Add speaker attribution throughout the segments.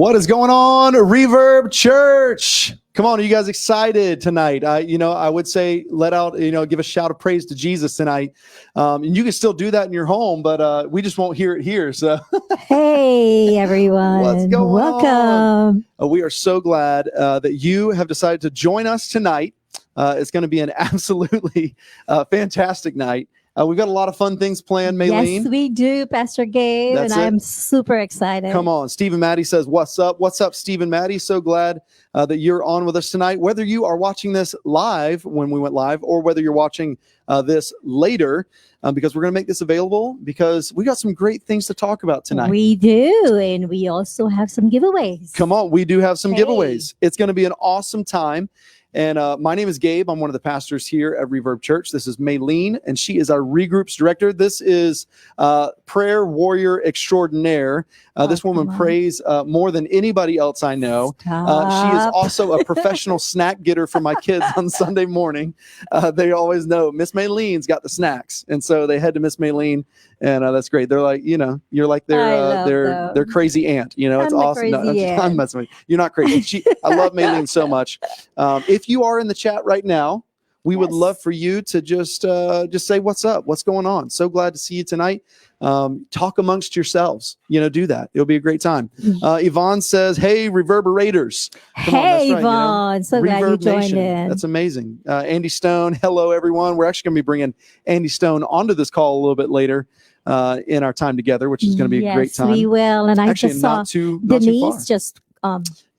Speaker 1: What is going on, Reverb.Church? Come on, are you guys excited tonight? I would say give a shout of praise to Jesus tonight. And you can still do that in your home, but we just won't hear it here. So,
Speaker 2: hey everyone,
Speaker 1: what's going
Speaker 2: welcome.
Speaker 1: on? We are so glad that you have decided to join us tonight. It's going to be an absolutely fantastic night. We've got a lot of fun things planned, Maylene.
Speaker 2: Yes, we do, Pastor Gabe, and I'm super excited.
Speaker 1: Come on. Stephen Maddie says, what's up? What's up, Stephen Maddie? So glad that you're on with us tonight. Whether you are watching this live when we went live or whether you're watching this later, because we're going to make this available because we got some great things to talk about tonight.
Speaker 2: We do, and we also have some giveaways.
Speaker 1: Come on. We do have some giveaways. It's going to be an awesome time. And my name is Gabe. I'm one of the pastors here at Reverb.Church. This is Maylene, and she is our reGroups director. This is prayer warrior extraordinaire. This woman prays more than anybody else I know. She is also a professional snack getter for my kids on Sunday morning. They always know Miss Maylene's got the snacks, and so they head to Miss Maylene, and that's great. They're like, you're like their crazy aunt. It's awesome. No, I'm messing with you. You're not crazy. I love Maylene so much. If you are in the chat right now, we would love for you to just say what's up, what's going on. So glad to see you tonight. Talk amongst yourselves. Do that. It'll be a great time. Yvonne says, "Hey, Reverberators."
Speaker 2: Hey, right, Yvonne. So glad you joined in.
Speaker 1: That's amazing. Andy Stone. Hello, everyone. We're actually going to be bringing Andy Stone onto this call a little bit later in our time together, which is going to be a great time.
Speaker 2: Yes, we will. And
Speaker 1: actually,
Speaker 2: I just saw Denise just.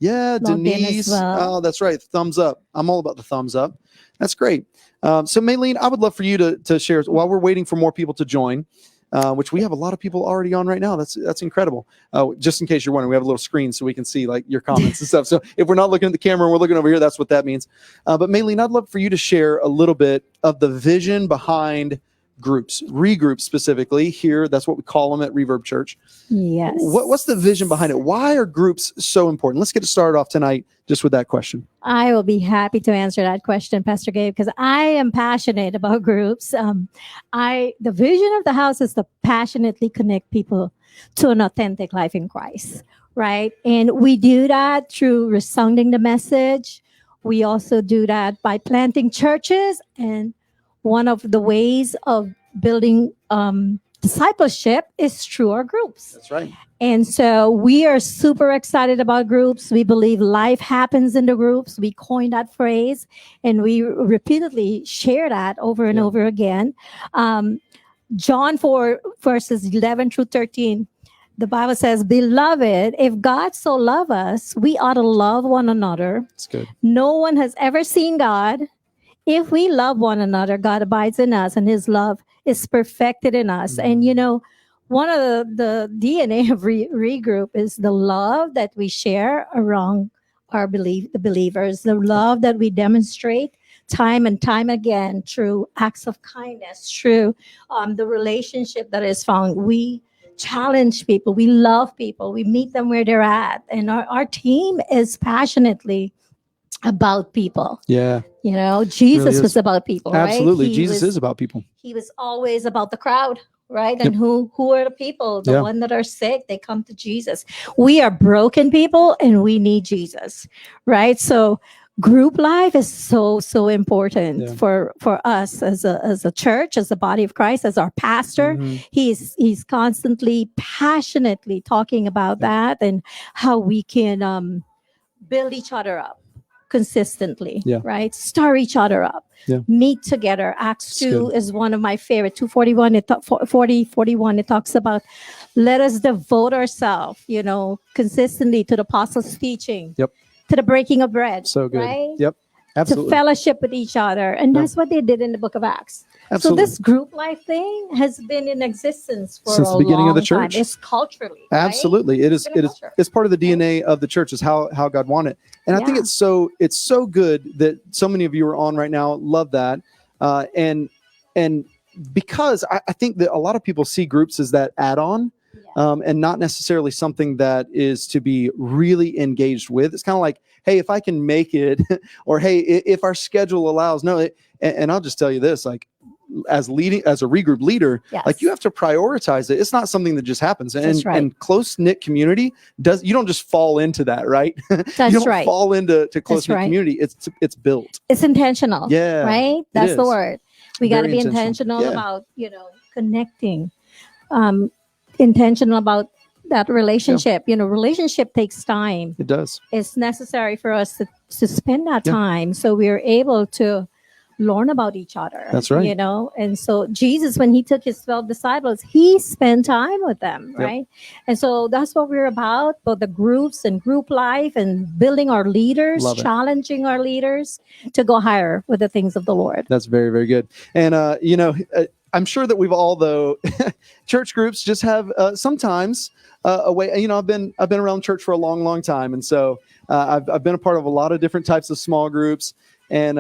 Speaker 1: Denise. Oh, that's right. Thumbs up. I'm all about the thumbs up. That's great. So, Maylene, I would love for you to share while we're waiting for more people to join, which we have a lot of people already on right now. That's incredible. Just in case you're wondering, we have a little screen so we can see like your comments and stuff. So if we're not looking at the camera and we're looking over here, that's what that means. But Maylene, I'd love for you to share a little bit of the vision behind groups, reGroups specifically here. That's what we call them at Reverb.Church.
Speaker 2: Yes.
Speaker 1: What's the vision behind it? Why are groups so important? Let's get it started off tonight just with that question.
Speaker 2: I will be happy to answer that question, Pastor Gabe, because I am passionate about groups. The vision of the house is to passionately connect people to an authentic life in Christ, right? And we do that through resounding the message. We also do that by planting churches, and one of the ways of building discipleship is through our groups.
Speaker 1: That's right.
Speaker 2: And so we are super excited about groups. We believe life happens in the groups. We coined that phrase, and we repeatedly share that over and over again. John 4, verses 11 through 13, the Bible says, "Beloved, if God so loved us, we ought to love one another.
Speaker 1: That's good.
Speaker 2: No one has ever seen God. If we love one another, God abides in us, and his love is perfected in us." And, one of the DNA of reGroup is the love that we share around the believers, the love that we demonstrate time and time again through acts of kindness, through the relationship that is found. We challenge people. We love people. We meet them where they're at. And our team is passionately about people.
Speaker 1: Yeah.
Speaker 2: Jesus
Speaker 1: really
Speaker 2: was about people.
Speaker 1: Absolutely.
Speaker 2: Right?
Speaker 1: Jesus is about people.
Speaker 2: He was always about the crowd, right? And who are the people? The ones that are sick, they come to Jesus. We are broken people and we need Jesus, right? So group life is so important for us as a church, as the body of Christ, as our pastor. He's constantly, passionately talking about that and how we can build each other up consistently, right? Stir each other up, meet together. Acts 2 is one of my favorite. 2:41, 41, it talks about, let us devote ourselves, consistently to the apostles' teaching, to the breaking of bread.
Speaker 1: So good.
Speaker 2: Right?
Speaker 1: Yep. Absolutely.
Speaker 2: To fellowship with each other. And that's what they did in the book of Acts.
Speaker 1: Absolutely.
Speaker 2: So this group life thing has been in existence for
Speaker 1: since
Speaker 2: a
Speaker 1: the beginning of the
Speaker 2: long time.
Speaker 1: church.
Speaker 2: It's culturally.
Speaker 1: Absolutely.
Speaker 2: Right?
Speaker 1: It's part of the DNA of the church, is how God wanted it. And I think it's so good that so many of you are on right now. Love that. And because I think that a lot of people see groups as that add-on. And not necessarily something that is to be really engaged with. It's kind of like, hey, if I can make it, or hey, if our schedule allows. No, and I'll just tell you this, like, as a regroup leader,
Speaker 2: Yes.
Speaker 1: like you have to prioritize it. It's not something that just happens.
Speaker 2: That's right.
Speaker 1: And close-knit community you don't just fall into that, right?
Speaker 2: That's
Speaker 1: you don't
Speaker 2: right.
Speaker 1: fall into close-knit
Speaker 2: right.
Speaker 1: community. It's built.
Speaker 2: It's intentional.
Speaker 1: Yeah,
Speaker 2: right. That's the word. We got to
Speaker 1: Very
Speaker 2: be intentional
Speaker 1: Yeah.
Speaker 2: about connecting. Intentional about that relationship. Relationship takes time.
Speaker 1: It does.
Speaker 2: It's necessary for us to spend that time so we're able to learn about each other.
Speaker 1: That's right.
Speaker 2: And so Jesus, when he took his 12 disciples, he spent time with them, right? And so that's what we're about, both the groups and group life and building our leaders, challenging our leaders to go higher with the things of the Lord.
Speaker 1: That's very, very good. And, I'm sure that we've all, though, church groups just have sometimes a way. I've been around church for a long, long time, and so I've been a part of a lot of different types of small groups. And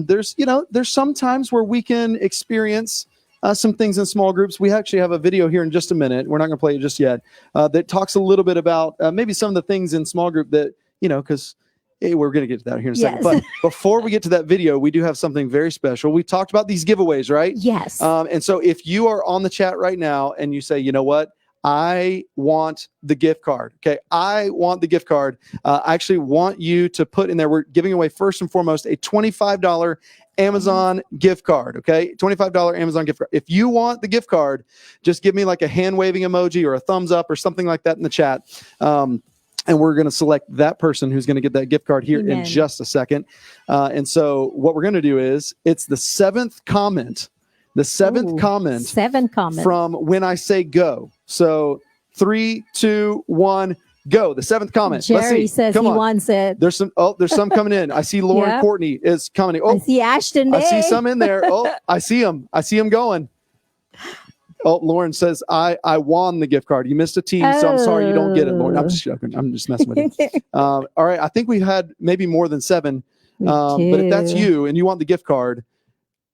Speaker 1: there's some times where we can experience some things in small groups. We actually have a video here in just a minute. We're not going to play it just yet. That talks a little bit about maybe some of the things in small group that because. Hey, we're going to get to that here in a second. But before we get to that video, we do have something very special. We talked about these giveaways, right?
Speaker 2: Yes.
Speaker 1: And so if you are on the chat right now and you say, you know what? I want the gift card. Okay. I want the gift card. I actually want you to put in there. We're giving away first and foremost a $25 Amazon gift card. Okay. $25 Amazon gift card. If you want the gift card, just give me like a hand waving emoji or a thumbs up or something like that in the chat. And we're going to select that person who's going to get that gift card here in just a second. And so what we're going to do is it's the seventh comment. The seventh comment from when I say go. So 3, 2, 1, go. The seventh comment.
Speaker 2: Jerry says he wants it.
Speaker 1: There's some coming in. I see Lauren Courtney is coming. Oh,
Speaker 2: I see Ashton Day.
Speaker 1: I see some in there. Oh, I see him going. Oh, Lauren says, I won the gift card. You missed a T, so I'm sorry you don't get it, Lauren. I'm just joking. I'm just messing with you. All right. I think we had maybe more than 7. But if that's you and you want the gift card,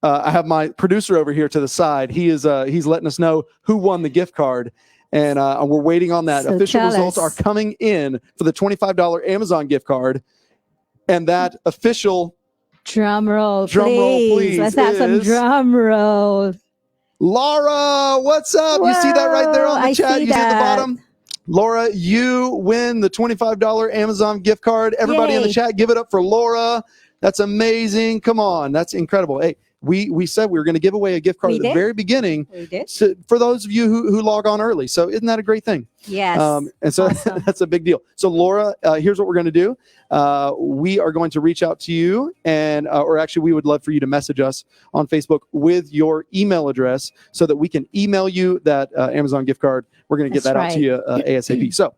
Speaker 1: I have my producer over here to the side. He's letting us know who won the gift card. And we're waiting on that.
Speaker 2: So
Speaker 1: official results are coming in for the $25 Amazon gift card. And that official
Speaker 2: drum roll, please. Let's have some drum roll.
Speaker 1: Laura, what's up? Whoa, you see that right there on the chat? You see at the bottom? Laura, you win the $25 Amazon gift card. Everybody in the chat, give it up for Laura. That's amazing. Come on. That's incredible. Hey, we said we were going to give away a gift card at the very beginning.
Speaker 2: We did.
Speaker 1: So, for those of you who log on early. So isn't that a great thing?
Speaker 2: Yes.
Speaker 1: And so that's a big deal. So Laura, here's what we're going to do. We are going to reach out to you or actually we would love for you to message us on Facebook with your email address so that we can email you that Amazon gift card. We're going to get that out to you ASAP. So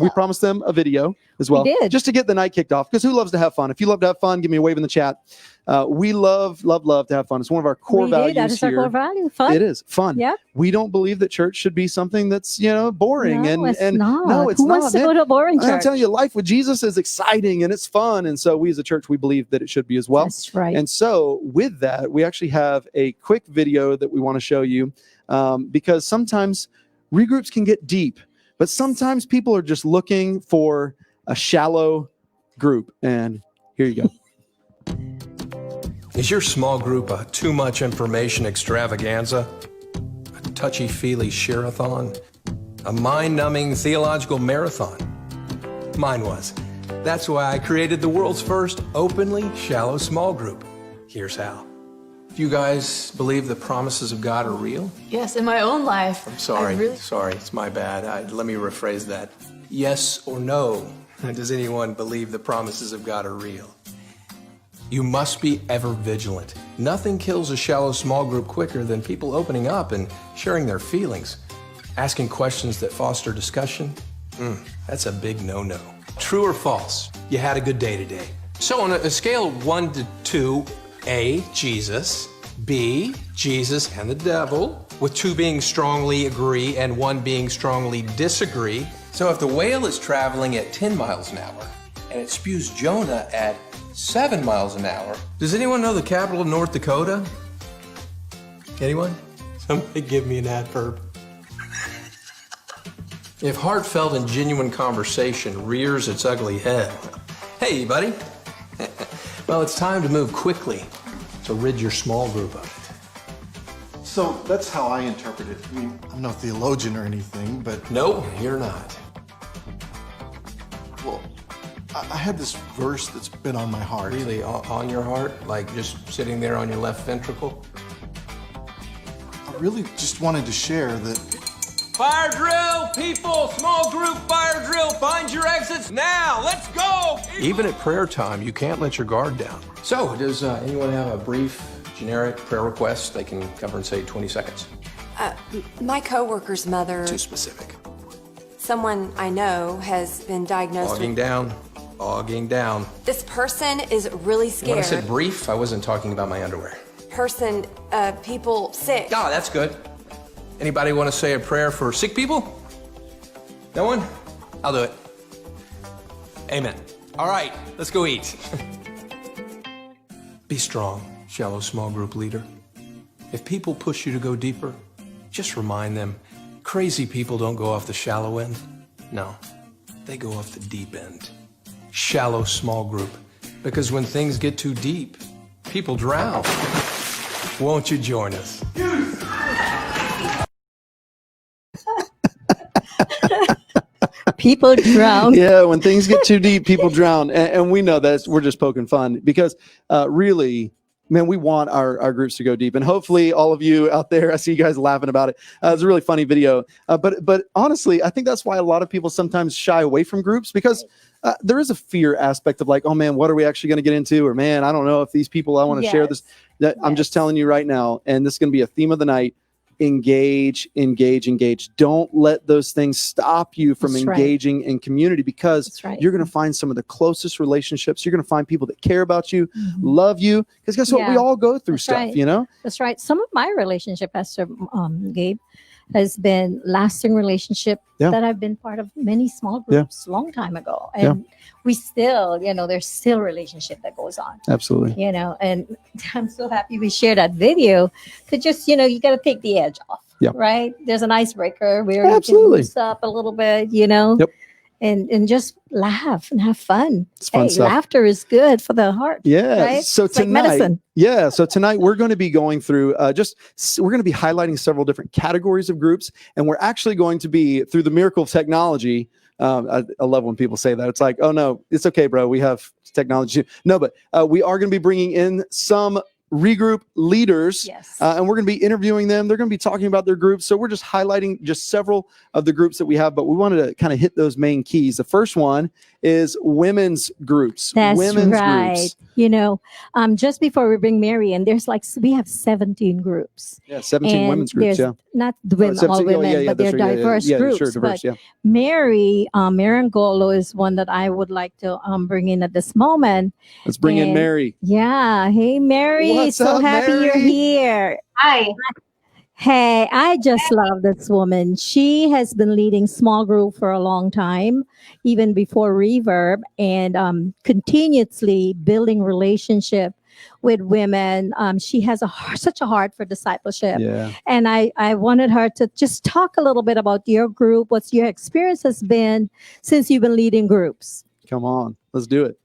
Speaker 1: we promised them a video as well, just to get the night kicked off. Because who loves to have fun? If you love to have fun, give me a wave in the chat. We love to have fun. It's one of our core values
Speaker 2: That is
Speaker 1: here.
Speaker 2: our core value. Fun.
Speaker 1: It is fun.
Speaker 2: Yeah.
Speaker 1: We don't believe that church should be something that's boring.
Speaker 2: No, it's not.
Speaker 1: No, it's
Speaker 2: Who
Speaker 1: not.
Speaker 2: wants to go to a boring church?
Speaker 1: I'm telling you, life with Jesus is exciting and it's fun. And so we as a church, we believe that it should be as well.
Speaker 2: That's right.
Speaker 1: And so with that, we actually have a quick video that we want to show you because sometimes regroups can get deep. But sometimes people are just looking for a shallow group. And here you go.
Speaker 3: Is your small group a too much information extravaganza? A touchy-feely share-a-thon? A mind-numbing theological marathon? Mine was. That's why I created the world's first openly shallow small group. Here's how. Do you guys believe the promises of God are real?
Speaker 4: Yes, in my own life.
Speaker 3: I'm sorry. Sorry, it's my bad. Let me rephrase that. Yes or no? Does anyone believe the promises of God are real? You must be ever vigilant. Nothing kills a shallow small group quicker than people opening up and sharing their feelings. Asking questions that foster discussion? That's a big no-no. True or false? You had a good day today. So on a scale of 1 to 2, A, Jesus, B, Jesus and the devil, with 2 being strongly agree and 1 being strongly disagree. So if the whale is traveling at 10 miles an hour and it spews Jonah at 7 miles an hour, does anyone know the capital of North Dakota? Anyone? Somebody give me an adverb. If heartfelt and genuine conversation rears its ugly head, hey, buddy. Well, it's time to move quickly to rid your small group of it.
Speaker 4: So that's how I interpret it. I mean, I'm no theologian or anything, but
Speaker 3: No, you're not.
Speaker 4: well, I had this verse that's been on my heart.
Speaker 3: Really, on your heart? Like just sitting there on your left ventricle?
Speaker 4: I really just wanted to share that.
Speaker 3: Fire drill, people! Small group fire drill! Find your exits now! Let's go! Even at prayer time, you can't let your guard down. So, does anyone have a brief, generic prayer request they can cover in, say, 20 seconds?
Speaker 5: My coworker's mother,
Speaker 3: Too specific.
Speaker 5: someone I know, has been diagnosed
Speaker 3: Bogging down. Bogging down.
Speaker 5: This person is really
Speaker 3: When I
Speaker 5: scared.
Speaker 3: said brief, I wasn't talking about my underwear.
Speaker 5: People sick.
Speaker 3: Oh, that's good. Anybody want to say a prayer for sick people? No one? I'll do it. Amen. All right, let's go eat. Be strong, shallow small group leader. If people push you to go deeper, just remind them, crazy people don't go off the shallow end. No, they go off the deep end. Shallow small group. Because when things get too deep, people drown. Won't you join us?
Speaker 2: People drown.
Speaker 1: Yeah, when things get too deep, people drown. And we know that we're just poking fun because really, man, we want our groups to go deep. And hopefully all of you out there, I see you guys laughing about it. It's a really funny video. But honestly, I think that's why a lot of people sometimes shy away from groups because there is a fear aspect of like, oh man, what are we actually going to get into? Or man, I don't know if these people, I want to share this. I'm just telling you right now, and this is going to be a theme of the night. Engage. Don't let those things stop you from engaging in community because you're going to find some of the closest relationships. You're going to find people that care about you, love you. Because guess what? We all go through stuff, you know?
Speaker 2: That's right. Some of my relationship, Pastor Gabe, has been lasting relationship that I've been part of many small groups long time ago. And we still, there's still relationship that goes on.
Speaker 1: Absolutely.
Speaker 2: And I'm so happy we shared that video because just, you got to take the edge off, right? There's an icebreaker where you can loose up a little bit, and just laugh and have fun.
Speaker 1: It's fun stuff.
Speaker 2: Laughter is good for the heart.
Speaker 1: Yeah.
Speaker 2: Right?
Speaker 1: So
Speaker 2: it's
Speaker 1: tonight,
Speaker 2: like medicine.
Speaker 1: yeah. So tonight we're going to be going through we're going to be highlighting several different categories of groups, and we're actually going to be through the miracle of technology. I love when people say that. It's like, oh no, it's okay, bro. We have technology. No, but we are going to be bringing in some regroup leaders, and we're going to be interviewing them. They're going to be talking about their groups. So we're just highlighting just several of the groups that we have, but we wanted to kind of hit those main keys. The first one is women's groups.
Speaker 2: That's
Speaker 1: women's
Speaker 2: right.
Speaker 1: Groups.
Speaker 2: Just before we bring Mary in, we have 17 groups.
Speaker 1: Yeah, 17 women's groups. Yeah,
Speaker 2: not the women, all women, but they're diverse groups.
Speaker 1: Sure, diverse,
Speaker 2: but Mary Marangolo is one that I would like to bring in at this moment.
Speaker 1: Let's bring in Mary.
Speaker 2: Yeah. Hey, Mary.
Speaker 1: What's
Speaker 2: so
Speaker 1: up,
Speaker 2: happy
Speaker 1: Mary?
Speaker 2: you're here.
Speaker 6: Hi.
Speaker 2: Hey, I just love this woman. She has been leading small group for a long time, even before Reverb, and continuously building relationship with women. She has such a heart for discipleship.
Speaker 1: Yeah.
Speaker 2: And I wanted her to just talk a little bit about your group, what your experience has been since you've been leading groups.
Speaker 1: Come on, let's do it.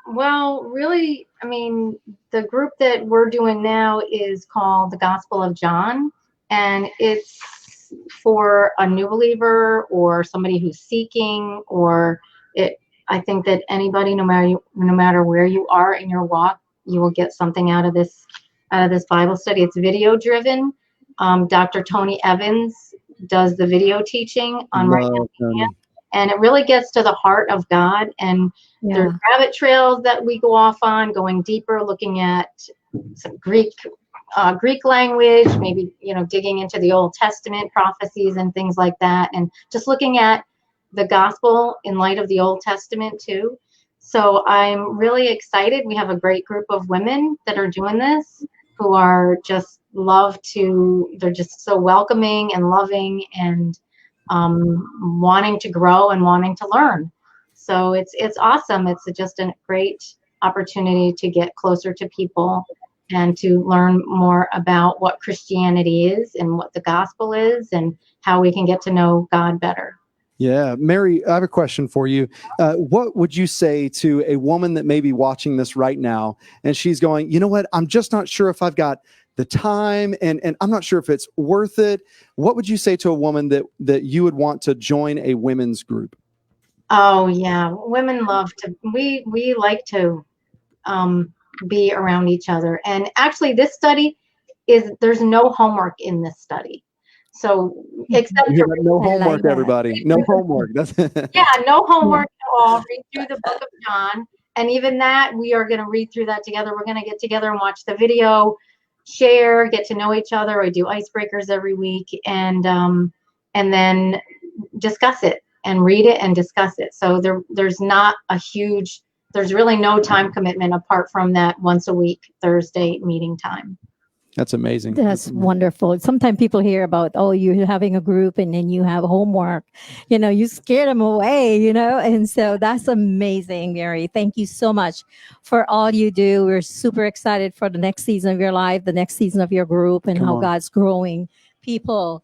Speaker 6: Well, really, the group that we're doing now is called the Gospel of John, and it's for a new believer or somebody who's seeking, I think that anybody, no matter where you are in your walk, you will get something out of this Bible study. It's video driven. Dr. Tony Evans does the video teaching on right now. And it really gets to the heart of God. And there's rabbit trails that we go off on, going deeper, looking at some Greek language, maybe, digging into the Old Testament prophecies and things like that. And just looking at the gospel in light of the Old Testament too. So I'm really excited. We have a great group of women that are doing this who are just they're just so welcoming and loving and wanting to grow and wanting to learn. So it's awesome. It's just a great opportunity to get closer to people and to learn more about what Christianity is and what the gospel is and how we can get to know God better.
Speaker 1: Yeah. Mary, I have a question for you. What would you say to a woman that may be watching this right now and she's going, you know what? I'm just not sure if I've got the time, and I'm not sure if it's worth it. What would you say to a woman that you would want to join a women's group?
Speaker 6: Oh yeah, women love to. We like to be around each other. And actually, this study there's no homework in this study. So except
Speaker 1: You
Speaker 6: to
Speaker 1: have no
Speaker 2: I like
Speaker 1: homework,
Speaker 2: that.
Speaker 1: everybody. No homework. That's
Speaker 6: yeah, no homework at all. Read through the book of John, and even that we are going to read through that together. We're going to get together and watch the video, share, get to know each other. I do icebreakers every week, and then discuss it and read it and discuss it. So there's not a huge, there's really no time commitment apart from that once a week Thursday meeting time.
Speaker 1: That's amazing.
Speaker 2: That's wonderful. Sometimes people hear about, oh, you're having a group and then you have homework. You scare them away, and so that's amazing, Mary. Thank you so much for all you do. We're super excited for the next season of your life, the next season of your group, and how God's growing people,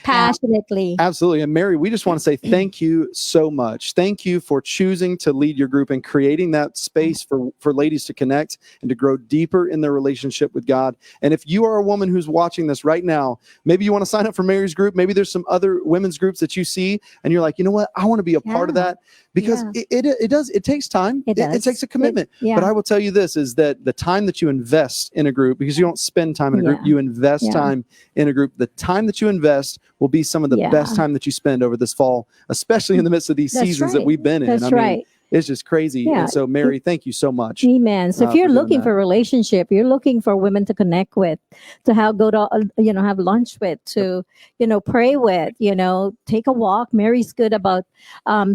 Speaker 2: passionately.
Speaker 1: Absolutely. And Mary, we just want to say thank you so much. Thank you for choosing to lead your group and creating that space for ladies to connect and to grow deeper in their relationship with God. And if you are a woman who's watching this right now, maybe you want to sign up for Mary's group. Maybe there's some other women's groups that you see and you're like, you know what? I want to be a part of that, because it takes time. It takes a commitment. But I will tell you this, is that the time that you invest in a group, because you don't spend time in a group, you invest time in a group. The time that you invest will be some of the best time that you spend over this fall, especially in the midst of these seasons that we've been in.
Speaker 2: That's right.
Speaker 1: It's just crazy.
Speaker 2: Yeah.
Speaker 1: And so, Mary, thank you so much.
Speaker 2: Amen. So if you're looking for a relationship, you're looking for women to connect with, to go to, have lunch with, to, pray with, take a walk. Mary's good about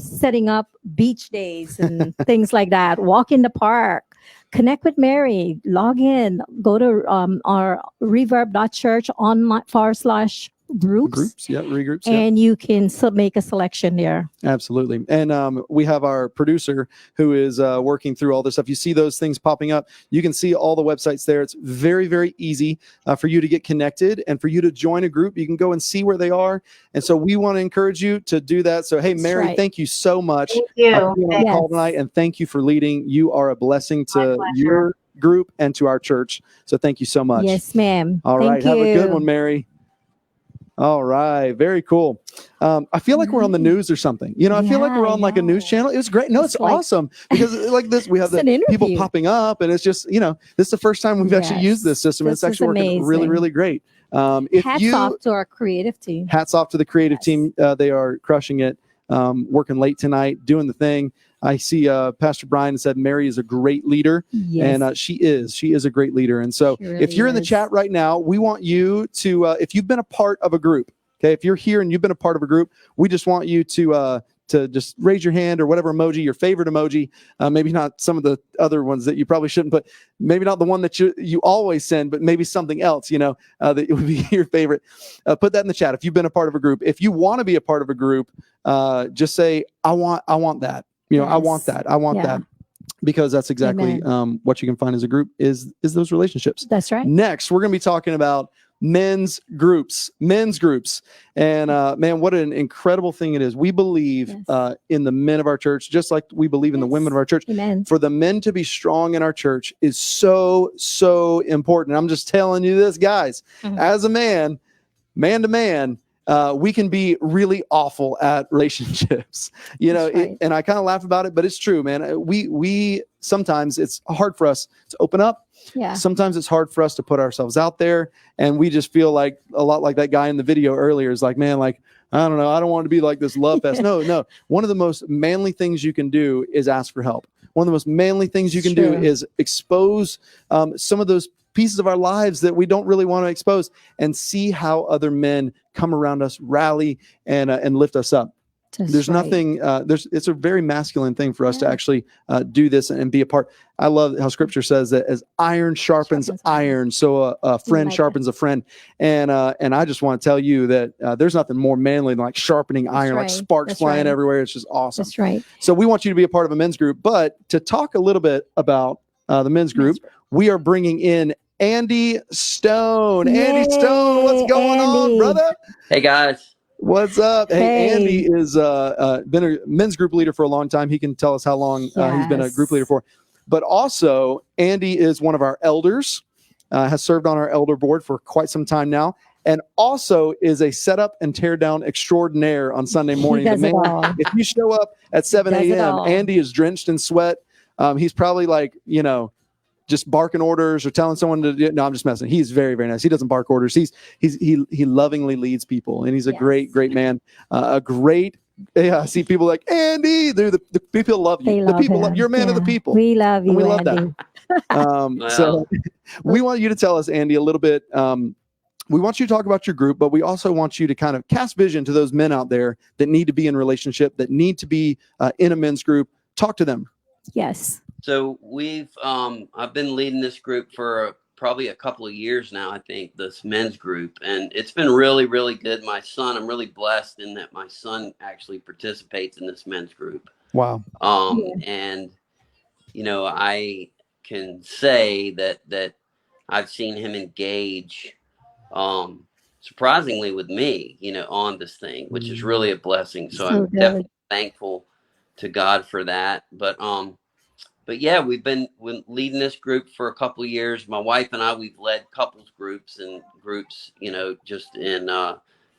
Speaker 2: setting up beach days and things like that. Walk in the park. Connect with Mary. Log in. Go to our Reverb.Church online /groups.
Speaker 1: reGroups.
Speaker 2: And you can make a selection there.
Speaker 1: Absolutely. And we have our producer who is working through all this stuff. You see those things popping up. You can see all the websites there. It's very, very easy for you to get connected and for you to join a group. You can go and see where they are. And so we want to encourage you to do that. So, hey, Mary, thank you so much
Speaker 6: Thank you.
Speaker 1: for being on the call tonight. And thank you for leading. You are a blessing to your group and to our church. So thank you so much.
Speaker 2: Yes, ma'am.
Speaker 1: All right. Have a good one, Mary. All right. Very cool. I feel like we're on the news or something. I feel like we're on like a news channel. It was great. No, it's awesome because like this, we have the people popping up and it's just, this is the first time we've actually used this system. And it's actually working really, really great.
Speaker 2: Hats off to our creative team.
Speaker 1: Hats off to the creative team. They are crushing it, working late tonight, doing the thing. I see Pastor Brian said Mary is a great leader, and she is a great leader. And so if you're in the chat right now, we want you to, if you've been a part of a group, okay, if you're here and you've been a part of a group, we just want you to just raise your hand or whatever emoji, your favorite emoji, maybe not some of the other ones that you probably shouldn't put, maybe not the one that you always send, but maybe something else, that would be your favorite. Put that in the chat if you've been a part of a group. If you want to be a part of a group, just say, I want that. I want that. I want that, because that's exactly what you can find as a group is those relationships.
Speaker 2: That's right.
Speaker 1: Next, we're going to be talking about men's groups. And man, what an incredible thing it is. We believe in the men of our church, just like we believe in the women of our church.
Speaker 2: Amen.
Speaker 1: For the men to be strong in our church is so, so important. I'm just telling you this, guys, as a man to man, we can be really awful at relationships, and I kind of laugh about it, but it's true, man. We sometimes it's hard for us to open up.
Speaker 2: Yeah.
Speaker 1: Sometimes it's hard for us to put ourselves out there, and we just feel like a lot like that guy in the video earlier is like, man, like, I don't know. I don't want to be like this love fest. No. One of the most manly things you can do is ask for help. One of the most manly things you can do is expose some of those pieces of our lives that we don't really want to expose, and see how other men come around us, rally, and lift us up. There's nothing, it's a very masculine thing for us to actually do this and be a part. I love how scripture says that as iron sharpens iron, so a friend sharpens a friend. And I just want to tell you that there's nothing more manly than like sharpening iron, like sparks flying everywhere. It's just awesome.
Speaker 2: That's right.
Speaker 1: So we want you to be a part of a men's group, but to talk a little bit about the men's group, we are bringing in Andy Stone.
Speaker 2: Yay,
Speaker 1: Andy Stone, what's going on, brother?
Speaker 7: Hey, guys.
Speaker 1: What's up? Hey, Andy is been a men's group leader for a long time. He can tell us how long he's been a group leader for. But also, Andy is one of our elders. has served on our elder board for quite some time now, and also is a setup and tear down extraordinaire on Sunday morning.
Speaker 2: He does it all.
Speaker 1: If you show up at 7
Speaker 2: Does it
Speaker 1: a.m.,
Speaker 2: all.
Speaker 1: Andy is drenched in sweat. He's probably like, just barking orders or telling someone to do. No, I'm just messing. He's very, very nice. He doesn't bark orders. He lovingly leads people, and he's a great man. A great. Yeah, I see people like Andy. The people love you.
Speaker 2: They
Speaker 1: The
Speaker 2: love
Speaker 1: people
Speaker 2: him.
Speaker 1: love. You're a man of the people.
Speaker 2: We love you,
Speaker 1: And we love
Speaker 2: Andy.
Speaker 1: that. So we want you to tell us, Andy, a little bit. We want you to talk about your group, but we also want you to kind of cast vision to those men out there that need to be in relationship, that need to be in a men's group. Talk to them.
Speaker 2: Yes.
Speaker 7: So I've been leading this group for probably a couple of years now, I think, this men's group. And it's been really, really good. I'm really blessed in that my son actually participates in this men's group.
Speaker 1: Wow.
Speaker 7: And, I can say that I've seen him engage surprisingly with me, on this thing, which is really a blessing. So I'm definitely thankful to God for that. But yeah, we've been leading this group for a couple of years. My wife and I, we've led couples groups and groups,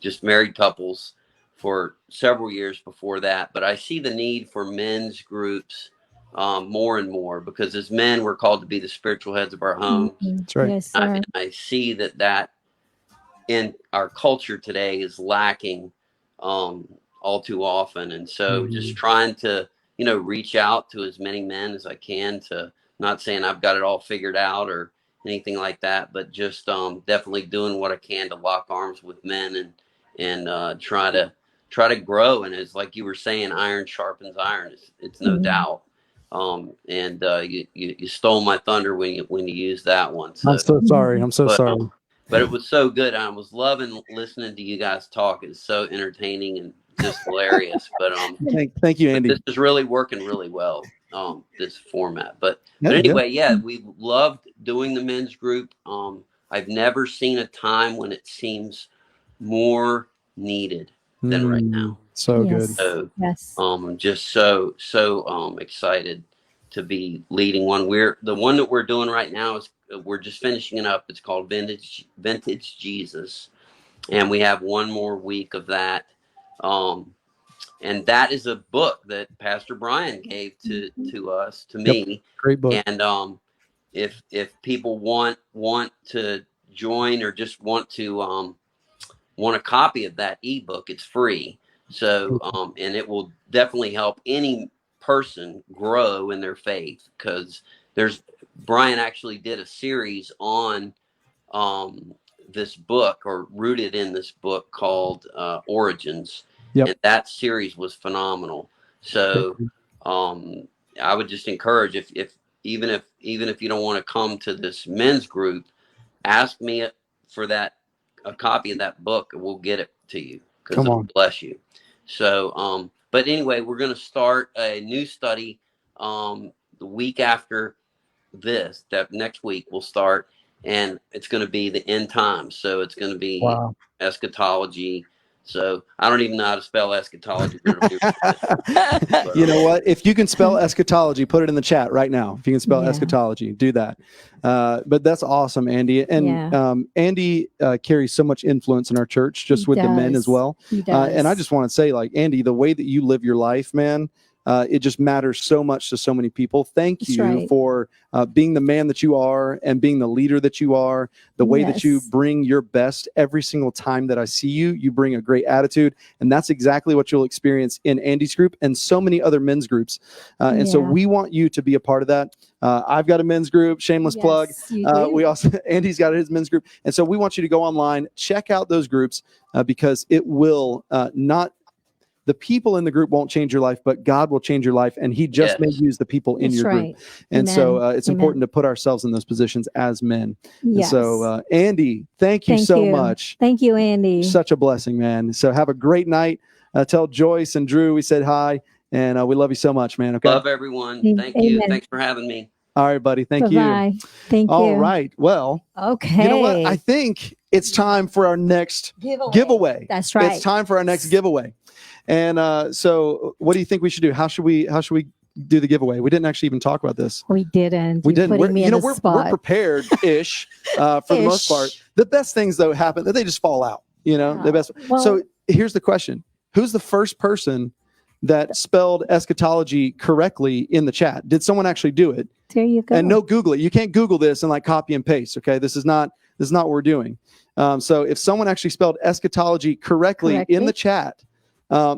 Speaker 7: just married couples for several years before that. But I see the need for men's groups more and more, because as men, we're called to be the spiritual heads of our homes.
Speaker 1: That's right.
Speaker 2: Yes, sir.
Speaker 7: I see that in our culture today is lacking all too often. And so just trying to, reach out to as many men as I can, to not saying I've got it all figured out or anything like that, but just definitely doing what I can to lock arms with men and try to grow. And it's like you were saying, iron sharpens iron. It's no doubt. You stole my thunder when you used that one. So,
Speaker 1: I'm so sorry. Sorry.
Speaker 7: But it was so good. I was loving listening to you guys talk. It's so entertaining and just hilarious. But
Speaker 1: thank you, Andy.
Speaker 7: This is really working really well. This format. But anyway, we loved doing the men's group. I've never seen a time when it seems more needed than right now.
Speaker 1: So good.
Speaker 7: So
Speaker 2: yes.
Speaker 7: I'm just so excited to be leading one. The one that we're doing right now is we're just finishing it up. It's called Vintage Jesus, and we have one more week of that. And that is a book that Pastor Brian gave to me.
Speaker 1: Great book.
Speaker 7: And if people want to join or just want a copy of that ebook, it's free. So and it will definitely help any person grow in their faith, because Brian actually did a series on this book, or rooted in this book, called Origins.
Speaker 1: Yep.
Speaker 7: And that series was phenomenal. So I would just encourage, if even if you don't want to come to this men's group, ask me for a copy of that book, and we'll get it to you, because it'll bless you. So but anyway, we're going to start a new study the week after this. That next week we'll start, and it's going to be the end times. So it's going to be eschatology. So I don't even know how to spell eschatology. But,
Speaker 1: you know what? If you can spell eschatology, put it in the chat right now. If you can spell eschatology, do that. But that's awesome, Andy. And Andy carries so much influence in our church, just with the men as well.
Speaker 2: He does.
Speaker 1: And I just want to say, like, Andy, the way that you live your life, man, it just matters so much to so many people. Thank you for being the man that you are, and being the leader that you are, the way that you bring your best every single time that I see you. You bring a great attitude, and that's exactly what you'll experience in Andy's group and so many other men's groups. And so we want you to be a part of that. I've got a men's group, shameless plug. We also, Andy's got his men's group. And so we want you to go online, check out those groups, because it will the people in the group won't change your life, but God will change your life. And he just may use the people in your group. And so it's important to put ourselves in those positions as men. And so Andy, thank you so much.
Speaker 2: Thank you, Andy.
Speaker 1: Such a blessing, man. So have a great night. Tell Joyce and Drew we said hi, and we love you so much, man. Okay.
Speaker 7: Love everyone. Thank you. Thanks for having me.
Speaker 1: All right, buddy. Thank
Speaker 2: you. Thank you.
Speaker 1: All right. Well,
Speaker 2: okay.
Speaker 1: You know what? I think it's time for our next giveaway.
Speaker 2: That's right.
Speaker 1: It's time for our next giveaway. And so what do you think we should do? How should we do the giveaway. We didn't actually even talk about this.
Speaker 2: We didn't.
Speaker 1: We
Speaker 2: You're
Speaker 1: didn't.
Speaker 2: putting me in a
Speaker 1: We're
Speaker 2: spot.
Speaker 1: prepared-ish for the most part. The best things though happen that they just fall out. The best.
Speaker 2: Well,
Speaker 1: So here's the question: who's the first person that spelled eschatology correctly in the chat? Did someone actually do it?
Speaker 2: there you go.
Speaker 1: And no, Google it. You can't Google this and like copy and paste. Okay, this is not what we're doing. So if someone actually spelled eschatology correctly in the chat,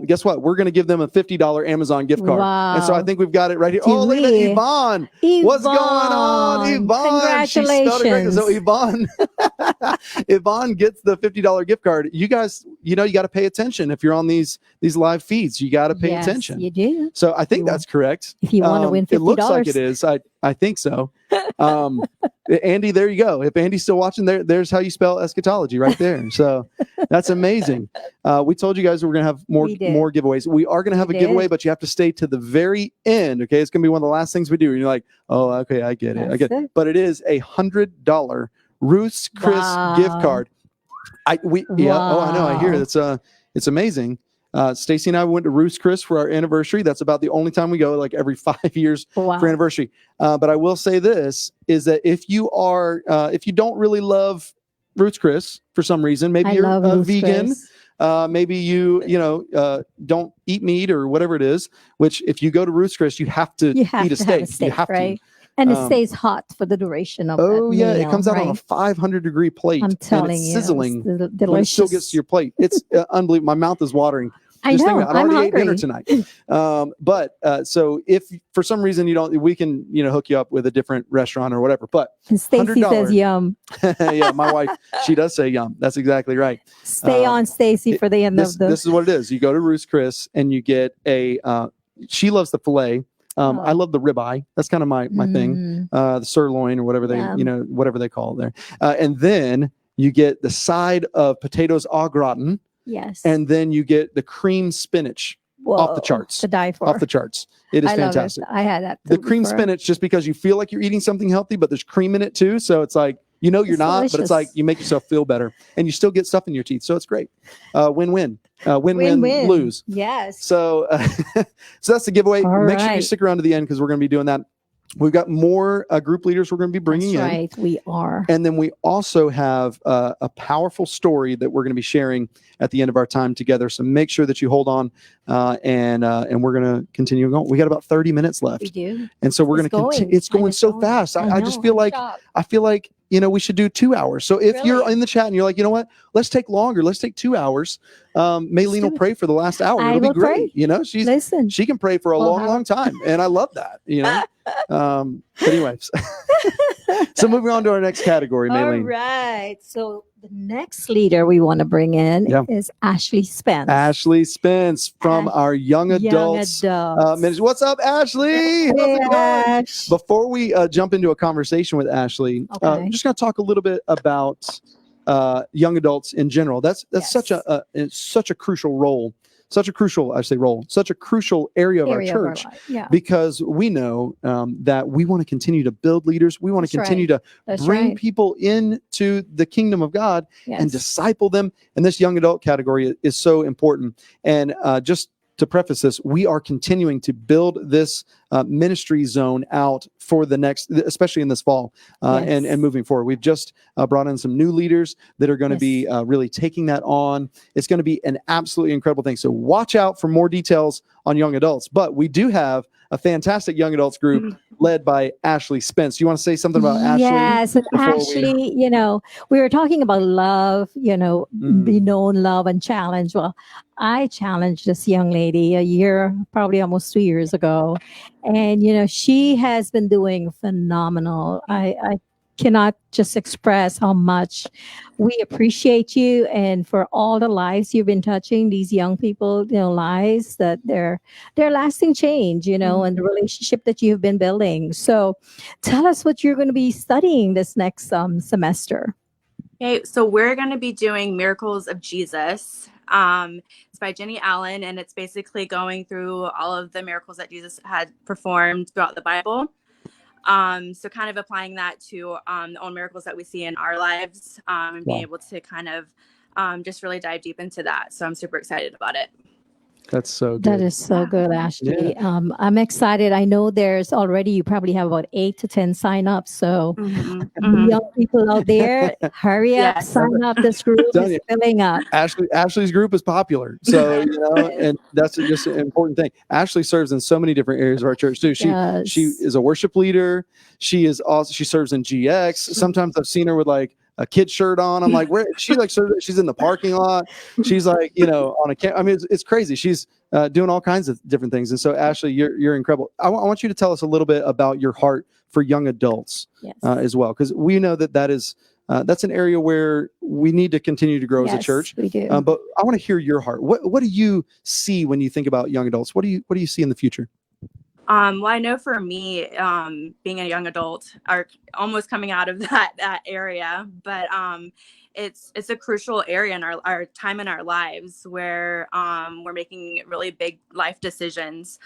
Speaker 1: guess what? We're going to give them a $50 Amazon gift card.
Speaker 2: Wow.
Speaker 1: And so I think we've got it right here.
Speaker 2: Do
Speaker 1: Oh, look at that,
Speaker 2: we?
Speaker 1: Yvonne.
Speaker 2: Yvonne.
Speaker 1: What's going on, Yvonne? She spelled it correctly. So Yvonne, Yvonne gets the $50 gift card. You guys, you got to pay attention if you're on these live feeds. You got to pay attention.
Speaker 2: You do.
Speaker 1: So I think that's correct.
Speaker 2: If you want to win $50.
Speaker 1: It looks like it is. I think so. Andy, there you go. If Andy's still watching, there's how you spell eschatology right there. So that's amazing. We told you guys we were going to have more giveaways. We are going to have a giveaway, but you have to stay to the very end. Okay, it's going to be one of the last things we do. And you're like, oh, okay, I get it. But it is a $100 Ruth's Chris gift card. I know. I hear it. It's amazing. Stacy and I went to Ruth's Chris for our anniversary. That's about the only time we go, like every 5 years for anniversary. But I will say this is that if you don't really love Ruth's Chris for some reason, maybe you're a vegan, maybe you don't eat meat or whatever it is, which if you go to Ruth's Chris, you have to eat a steak. You have
Speaker 2: right?
Speaker 1: to.
Speaker 2: And it stays hot for the duration of that meal,
Speaker 1: it comes out on a 500-degree plate.
Speaker 2: I'm telling
Speaker 1: and it's
Speaker 2: you,
Speaker 1: sizzling
Speaker 2: it's
Speaker 1: when it still gets to your plate. It's unbelievable. My mouth is watering.
Speaker 2: I know.
Speaker 1: I already ate dinner tonight. So if for some reason you don't, we can hook you up with a different restaurant or whatever. But
Speaker 2: Stacy says yum.
Speaker 1: Yeah, my wife, she does say yum. That's exactly right.
Speaker 2: Stay on, Stacy, for the end of the.
Speaker 1: This is what it is. You go to Ruth's Chris and you get a. She loves the filet. I love the ribeye. That's kind of my thing. The sirloin or whatever whatever they call it there. And then you get the side of potatoes au gratin.
Speaker 2: Yes.
Speaker 1: And then you get the cream spinach off the charts.
Speaker 2: To die for.
Speaker 1: Off the charts. It is fantastic.
Speaker 2: I had that.
Speaker 1: The cream spinach, just because you feel like you're eating something healthy, but there's cream in it too. So it's like, you're not, delicious. But it's like you make yourself feel better and you still get stuff in your teeth. So it's great. Win-win. Win-win, lose.
Speaker 2: Yes.
Speaker 1: So, so that's the giveaway. Make sure you
Speaker 2: right.
Speaker 1: stick around to the end because we're going to be doing that. We've got more group leaders we're going to be bringing in.
Speaker 2: Right, we are.
Speaker 1: And then we also have a powerful story that we're going to be sharing at the end of our time together. So make sure that you hold on, and we're going to continue going. We got about 30 minutes left.
Speaker 2: We do.
Speaker 1: And so we're going to continue. It's going so fast. I just feel like we should do 2 hours. So if you're in the chat and you're like, you know what, let's take longer. Let's take 2 hours. Maylene will pray for the last hour. It'll be great.
Speaker 2: Pray.
Speaker 1: She can pray for a long time. And I love that, but anyways, so moving on to our next category, Maylene.
Speaker 2: All right. So the next leader we want to bring in is Ashley Spence.
Speaker 1: Ashley Spence from our young adults ministry. What's up, Ashley? How's it going? Before we jump into a conversation with Ashley, I'm just going to talk a little bit about young adults in general. That's such a crucial role. Such a crucial area of our church, because we know that we want to continue to build leaders. We want to continue to bring people into the kingdom of God and disciple them. And this young adult category is so important. And just to preface this, we are continuing to build this ministry zone out for the next, especially in this fall and moving forward. We've just brought in some new leaders that are going to be really taking that on. It's going to be an absolutely incredible thing. So watch out for more details on young adults. But we do have a fantastic young adults group led by Ashley Spence. You want to say something about Ashley?
Speaker 2: Yes, and Ashley, we were talking about love, be known, love, and challenge. Well, I challenged this young lady a year, probably almost 2 years ago. And, she has been doing phenomenal. I cannot just express how much we appreciate you and for all the lives you've been touching, these young people, lives that they're lasting change, and the relationship that you've been building. So tell us what you're going to be studying this next semester.
Speaker 8: Okay, so we're going to be doing Miracles of Jesus. It's by Jenny Allen, and it's basically going through all of the miracles that Jesus had performed throughout the Bible. So kind of applying that to the own miracles that we see in our lives, and being able to kind of just really dive deep into that. So I'm super excited about it.
Speaker 1: That's so good.
Speaker 2: That is so good, Ashley. I'm excited. I know there's already, you probably have about 8 to 10 sign-ups. So young people out there, hurry up,
Speaker 8: Yes.
Speaker 2: sign up. This group is filling up.
Speaker 1: Ashley's group is popular. So, and that's just an important thing. Ashley serves in so many different areas of our church too. She is a worship leader. She serves in GX. Sometimes I've seen her with like a kid shirt on. I'm like, where she like she's in the parking lot. She's like, on a I mean, it's crazy. She's doing all kinds of different things. And so, Ashley, you're incredible. I want you to tell us a little bit about your heart for young adults as well, because we know that is that's an area where we need to continue to grow as a church.
Speaker 2: We do.
Speaker 1: But I want to hear your heart. What do you see when you think about young adults? What do you see in the future?
Speaker 8: Well, I know for me, being a young adult, are almost coming out of that area, but it's a crucial area in our time in our lives where we're making really big life decisions,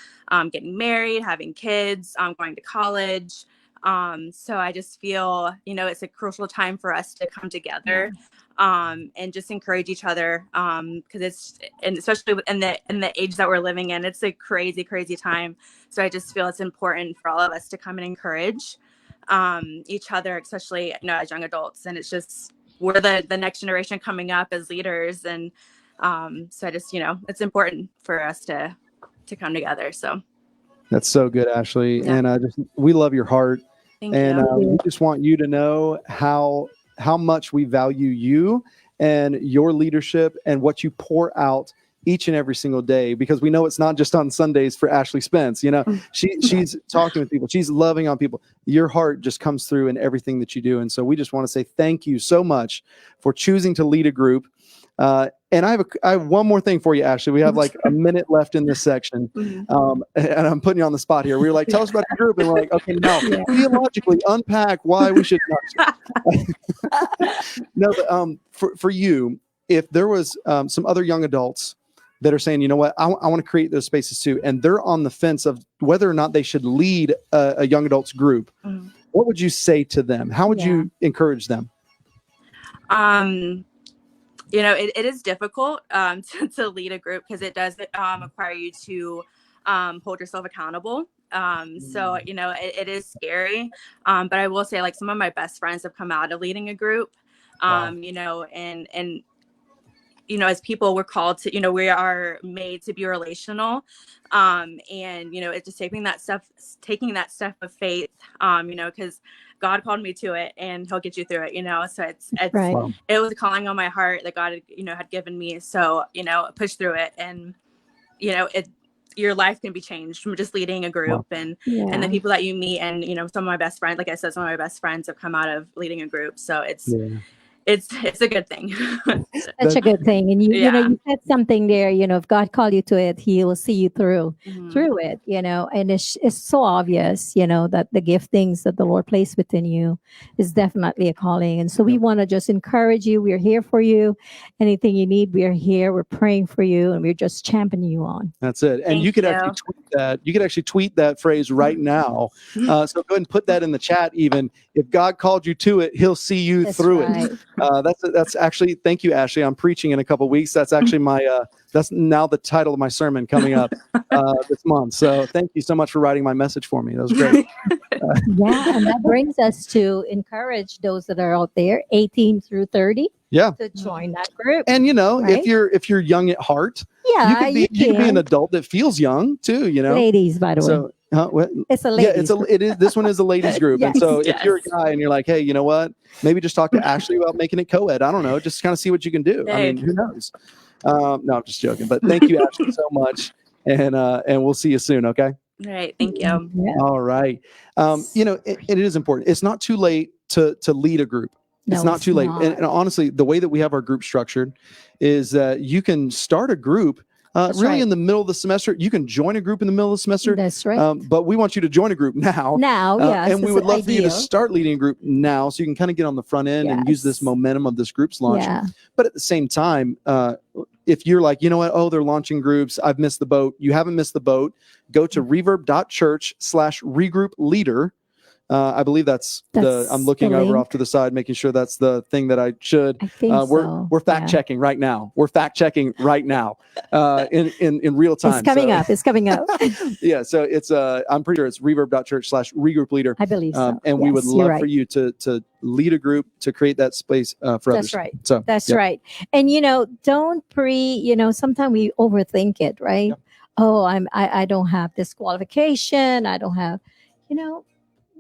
Speaker 8: getting married, having kids, going to college. So I just feel, it's a crucial time for us to come together. And just encourage each other, because and especially in the age that we're living in, it's a crazy, crazy time. So I just feel it's important for all of us to come and encourage each other, especially as young adults. And it's just we're the next generation coming up as leaders, and so I just it's important for us to come together. So
Speaker 1: that's so good, Ashley, and we love your heart.
Speaker 8: Thank you.
Speaker 1: We just want you to know how much we value you and your leadership and what you pour out each and every single day, because we know it's not just on Sundays for Ashley Spence. She's talking with people. She's loving on people. Your heart just comes through in everything that you do. And so we just want to say thank you so much for choosing to lead a group. And I have one more thing for you, Ashley. We have like a minute left in this section. And I'm putting you on the spot here. We were like, tell us about your group. And we're like, okay, now theologically unpack why we should not. No, but for you, if there was some other young adults that are saying, you know what, I want to create those spaces too, and they're on the fence of whether or not they should lead a young adults group, what would you say to them? How would you encourage them?
Speaker 8: It is difficult to lead a group, because it does require you to hold yourself accountable. So, it is scary. But I will say, like, some of my best friends have come out of leading a group, and as people, we're called to, we are made to be relational. And, it's just taking that step of faith, because God called me to it, and he'll get you through it, so it's
Speaker 2: right.
Speaker 8: It was a calling on my heart that God had given me. So, push through it, and, your life can be changed from just leading a group and the people that you meet. And, some of my best friends, like I said, some of my best friends have come out of leading a group. So it's a good thing.
Speaker 2: Such a good thing. And you know, you said something there, if God called you to it, he will see you through it, and it's so obvious, that the giftings that the Lord placed within you is definitely a calling. And so we want to just encourage you. We're here for you. Anything you need, we're here. We're praying for you, and we're just championing you on.
Speaker 1: That's it. And you could actually tweet that. You could actually tweet that phrase right now. So go ahead and put that in the chat. Even if God called you to it, he'll see you through it. That's actually, thank you, Ashley. I'm preaching in a couple of weeks. That's actually that's now the title of my sermon coming up this month. So thank you so much for writing my message for me. That was great.
Speaker 2: And that brings us to encourage those that are out there, 18 through 30, to join that group. And
Speaker 1: right? if you're young at heart, you can be an adult that feels young too.
Speaker 2: Ladies, by the way. It's a ladies.
Speaker 1: This one is a ladies group. And so if you're a guy and you're like, hey, you know what? Maybe just talk to Ashley about making it co-ed. I don't know. Just kind of see what you can do. I mean, who knows? No, I'm just joking. But thank you, Ashley, so much. And we'll see you soon. Okay.
Speaker 8: All right. Thank you.
Speaker 2: Yeah.
Speaker 1: All right. It is important. It's not too late to lead a group. It's not too late. And honestly, the way that we have our group structured is that you can start a group in the middle of the semester. You can join a group in the middle of the semester.
Speaker 2: That's right.
Speaker 1: But we want you to join a group now.
Speaker 2: Yes.
Speaker 1: And we would love for you to start leading a group now, so you can kind of get on the front end and use this momentum of this group's launch. Yeah. But at the same time, if you're like, you know what? Oh, they're launching groups. I've missed the boat. You haven't missed the boat. Go to reverb.church/regroup leader. I believe that's I'm looking
Speaker 2: the
Speaker 1: over
Speaker 2: link.
Speaker 1: off to the side, making sure that's the thing that I should.
Speaker 2: I think so.
Speaker 1: We're fact checking right now. We're fact checking right now in real time.
Speaker 2: It's coming up. It's coming up.
Speaker 1: Yeah. So it's I'm pretty sure it's reverb.church/regroup leader.
Speaker 2: I believe so.
Speaker 1: And we would
Speaker 2: Yes, you're
Speaker 1: love for
Speaker 2: right.
Speaker 1: you to lead a group to create that space for others.
Speaker 2: That's right.
Speaker 1: So
Speaker 2: That's
Speaker 1: yeah.
Speaker 2: right. And don't sometimes we overthink it, right?
Speaker 1: Yep.
Speaker 2: Oh, I don't have this qualification. I don't have,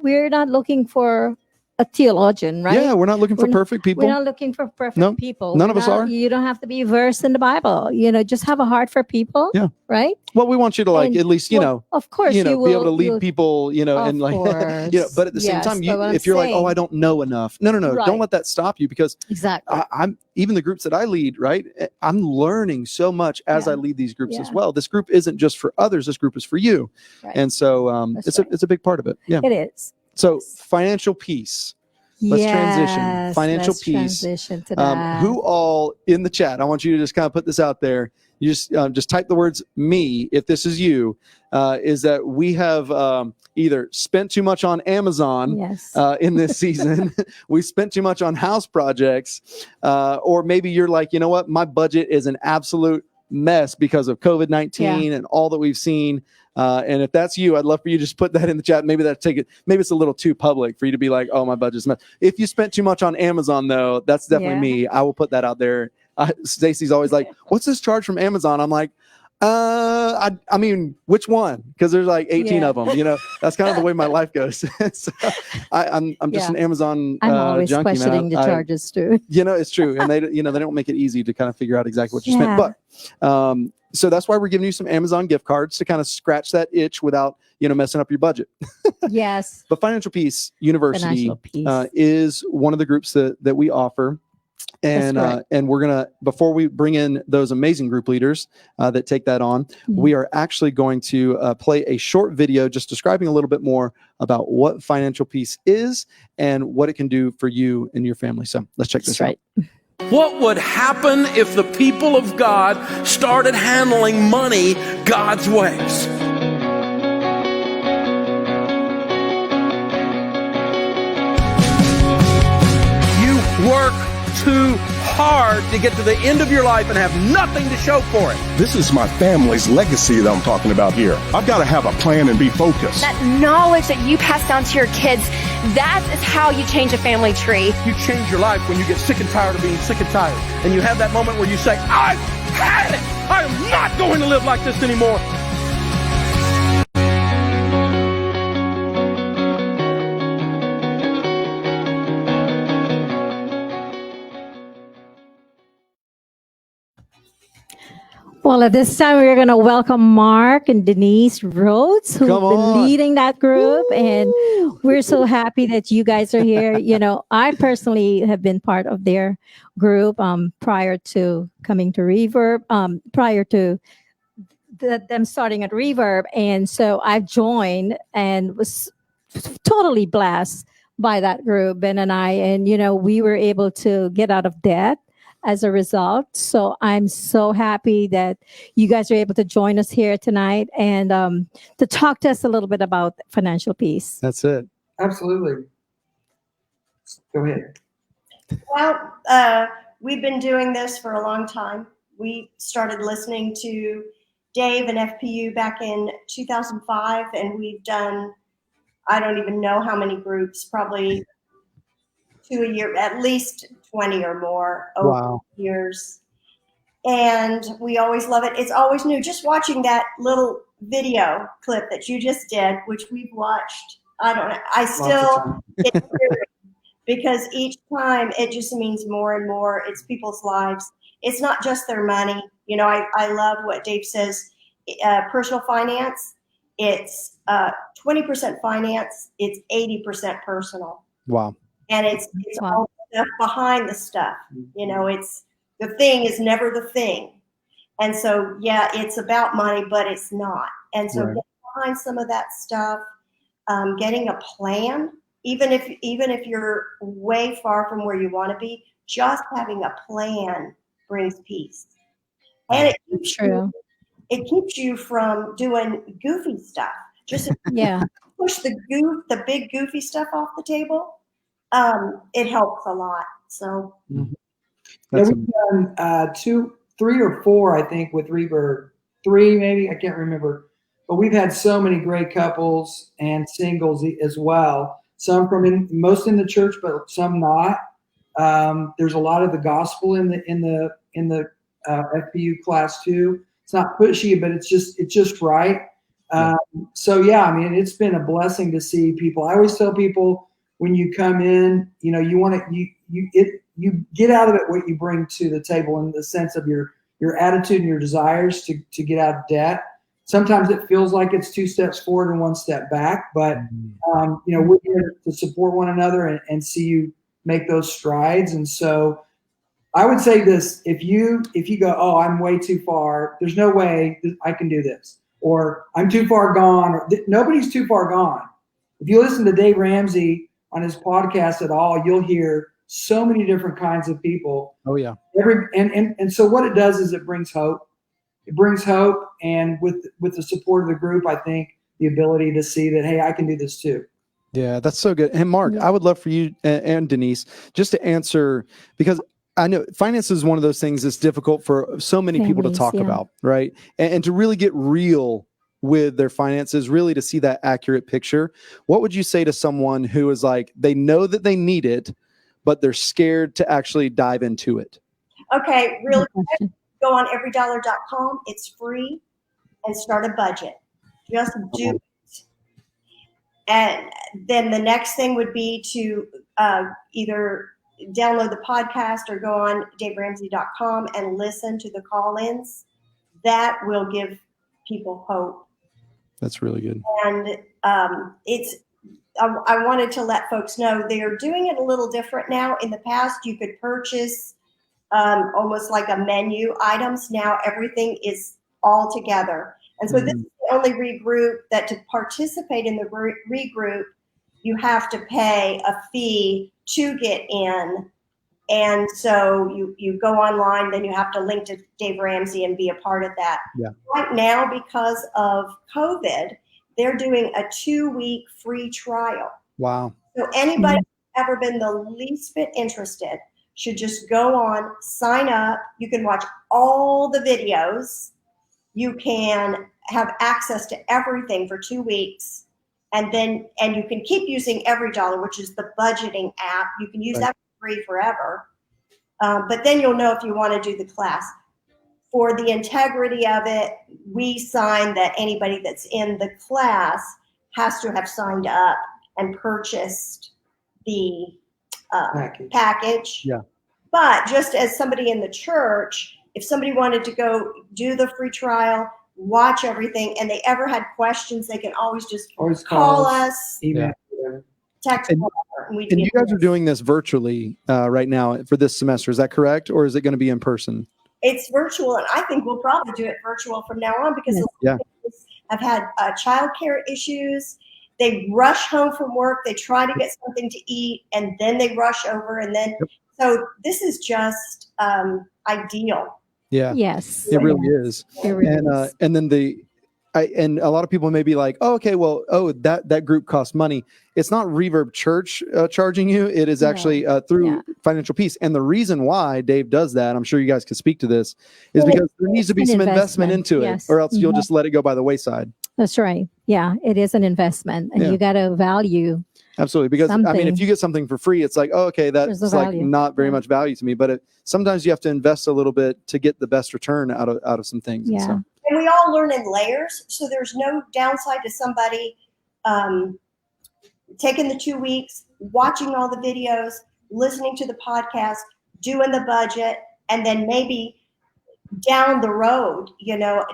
Speaker 2: we're not looking for a theologian, right?
Speaker 1: Yeah, we're not looking for
Speaker 2: We're not-
Speaker 1: perfect people.
Speaker 2: We're not looking for perfect
Speaker 1: No,
Speaker 2: people.
Speaker 1: none
Speaker 2: We're
Speaker 1: of us
Speaker 2: not-
Speaker 1: are.
Speaker 2: You don't have to be versed in the Bible. Just have a heart for people.
Speaker 1: Yeah.
Speaker 2: Right.
Speaker 1: Well, we want you to
Speaker 2: And,
Speaker 1: at least,
Speaker 2: of course,
Speaker 1: be able to lead
Speaker 2: you'll-
Speaker 1: people, and like,
Speaker 2: course.
Speaker 1: but at the same
Speaker 2: Yes,
Speaker 1: time,
Speaker 2: but what I'm
Speaker 1: if you're like, oh,
Speaker 2: saying-
Speaker 1: I don't know enough. No.
Speaker 2: Right.
Speaker 1: Don't let that stop you, because
Speaker 2: Exactly.
Speaker 1: I'm even the groups that I lead, right? I'm learning so much as
Speaker 2: Yeah.
Speaker 1: I lead these groups as
Speaker 2: Yeah.
Speaker 1: well. This group isn't just for others. This group is for you.
Speaker 2: Right.
Speaker 1: And so
Speaker 2: That's right.
Speaker 1: it's a big part of it. Yeah.
Speaker 2: It is.
Speaker 1: So financial peace. Let's transition.
Speaker 2: Yes,
Speaker 1: Financial
Speaker 2: let's
Speaker 1: peace.
Speaker 2: Transition to that.
Speaker 1: Who all in the chat? I want you to just kind of put this out there. You just type the words "me" if this is you. Is that we have either spent too much on Amazon
Speaker 2: Yes.
Speaker 1: in this season, we spent too much on house projects, or maybe you're like, you know what, my budget is an absolute mess because of COVID-19 and all that we've seen. And if that's you, I'd love for you to just put that in the chat. Maybe maybe it's a little too public for you to be like, oh, my budget's a mess. If you spent too much on Amazon, though, that's definitely me. I will put that out there. Stacy's always like, what's this charge from Amazon? I'm like, I mean, which one? Because there's like 18 of them. That's kind of the way my life goes. So I'm just an Amazon
Speaker 2: I'm always
Speaker 1: junkie,
Speaker 2: questioning
Speaker 1: man.
Speaker 2: the charges too.
Speaker 1: It's true, and they don't make it easy to kind of figure out exactly what you spent. But so that's why we're giving you some Amazon gift cards to kind of scratch that itch without messing up your budget.
Speaker 2: Yes.
Speaker 1: But Financial Peace University is one of the groups that we offer. And we're gonna, before we bring in those amazing group leaders that take that on, we are actually going to play a short video just describing a little bit more about what Financial Peace is and what it can do for you and your family. So let's check this out.
Speaker 9: What would happen if the people of God started handling money God's ways? You work too hard to get to the end of your life and have nothing to show for it.
Speaker 10: This is my family's legacy that I'm talking about here. I've got to have a plan and be focused.
Speaker 11: That knowledge that you pass down to your kids, that is how you change a family tree.
Speaker 9: You change your life when you get sick and tired of being sick and tired. And you have that moment where you say, I've had it. I am not going to live like this anymore.
Speaker 2: Well, at this time, we're going to welcome Mark and Denise Rhodes, who've been leading that group. Woo! And we're so happy that you guys are here. I personally have been part of their group prior to coming to Reverb, prior to them starting at Reverb. And so I've joined and was totally blessed by that group, Ben and I. And, we were able to get out of debt as a result. So I'm so happy that you guys are able to join us here tonight and to talk to us a little bit about financial peace.
Speaker 1: That's it.
Speaker 12: Absolutely. Go ahead.
Speaker 13: Well, we've been doing this for a long time. We started listening to Dave and FPU back in 2005, and we've done, I don't even know how many groups, probably 2 a year, at least 20 or more over years. And we always love it. It's always new. Just watching that little video clip that you just did, which we've watched, I don't know, I still, it's because each time it just means more and more. It's people's lives. It's not just their money. I love what Dave says, personal finance. It's 20% finance. It's 80% personal.
Speaker 1: Wow.
Speaker 13: And it's all stuff behind the stuff. It's the thing is never the thing. And so, it's about money, but it's not. And so getting behind some of that stuff, getting a plan, even if you're way far from where you want to be, just having a plan brings peace. And it keeps you from doing goofy stuff. Just push the big goofy stuff off the table, it helps a lot. So
Speaker 12: we've done 2, 3 or 4, I think, with Reverb. 3 maybe, I can't remember. But we've had so many great couples and singles as well. Some most in the church, but some not. There's a lot of the gospel in the FPU class too. It's not pushy, but it's just right. So yeah, I mean, it's been a blessing to see people. I always tell people when you come in, you know, you get out of it what you bring to the table in the sense of your attitude and your desires to get out of debt. Sometimes it feels like it's 2 steps forward and 1 step back, but you know, we're here to support one another and see you make those strides. And so I would say this: if you go, oh, I'm way too far, there's no way I can do this, or I'm too far gone, or nobody's too far gone. If you listen to Dave Ramsey on his podcast at all, you'll hear so many different kinds of people.
Speaker 1: Oh yeah.
Speaker 12: And so what it does is it brings hope. It brings hope, and with the support of the group, I think the ability to see that, hey, I can do this too.
Speaker 1: Yeah, that's so good. And Mark, I would love for you and Denise just to answer, because I know finance is one of those things that's difficult for so many people to talk about, right? And to really get real with their finances, really to see that accurate picture. What would you say to someone who is like, they know that they need it, but they're scared to actually dive into it?
Speaker 13: Okay, really quick, go on everydollar.com. It's free, and start a budget. Just do it. And then the next thing would be to either download the podcast or go on daveramsey.com and listen to the call-ins. That will give people hope.
Speaker 1: That's really good.
Speaker 13: And I wanted to let folks know they're doing it a little different now. In the past, you could purchase almost like a menu items. Now everything is all together. And so this is the only regroup that to participate in the regroup, you have to pay a fee to get in. And so you go online, then you have to link to Dave Ramsey and be a part of that.
Speaker 1: Yeah.
Speaker 13: Right now, because of COVID, they're doing a 2-week free trial.
Speaker 1: Wow.
Speaker 13: So anybody who's ever been the least bit interested should just go on, sign up. You can watch all the videos. You can have access to everything for 2 weeks. And you can keep using EveryDollar, which is the budgeting app. You can use that for free forever. But then you'll know if you want to do the class. For the integrity of it, we sign that anybody that's in the class has to have signed up and purchased the package.
Speaker 1: Yeah.
Speaker 13: But just as somebody in the church, if somebody wanted to go do the free trial, watch everything, and they ever had questions, they can always call us,
Speaker 12: email,
Speaker 13: text,
Speaker 1: and you guys are doing this virtually right now for this semester. Is that correct? Or is it going to be in person?
Speaker 13: It's virtual, and I think we'll probably do it virtual from now on because I've had childcare issues. They rush home from work, they try to get something to eat, and then they rush over, and then so this is just ideal.
Speaker 1: Yeah.
Speaker 2: Yes.
Speaker 1: It really is.
Speaker 2: It really is.
Speaker 1: And then and a lot of people may be like, oh, okay, well, that group costs money. It's not Reverb.Church charging you. It is actually through Financial Peace. And the reason why Dave does that, I'm sure you guys could speak to this, is because there needs to be some investment into it, or else you'll just let it go by the wayside.
Speaker 2: That's right. Yeah, it is an investment, and you got to value.
Speaker 1: Absolutely, because I mean, if you get something for free, it's like, oh, okay, that's like not very much value to me. But sometimes you have to invest a little bit to get the best return out of some things.
Speaker 2: Yeah.
Speaker 13: And we all learn in layers, so there's no downside to somebody taking the 2 weeks, watching all the videos, listening to the podcast, doing the budget, and then maybe down the road,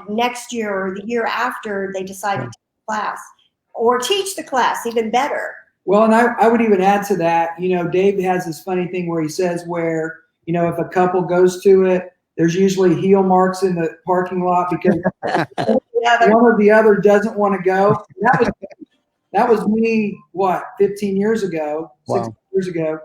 Speaker 13: next year or the year after, they decide to take the class or teach the class even better.
Speaker 12: Well, and I would even add to that, Dave has this funny thing where he says where, if a couple goes to it, there's usually heel marks in the parking lot because one or the other doesn't want to go. That was me, 15 years ago, 16 years ago.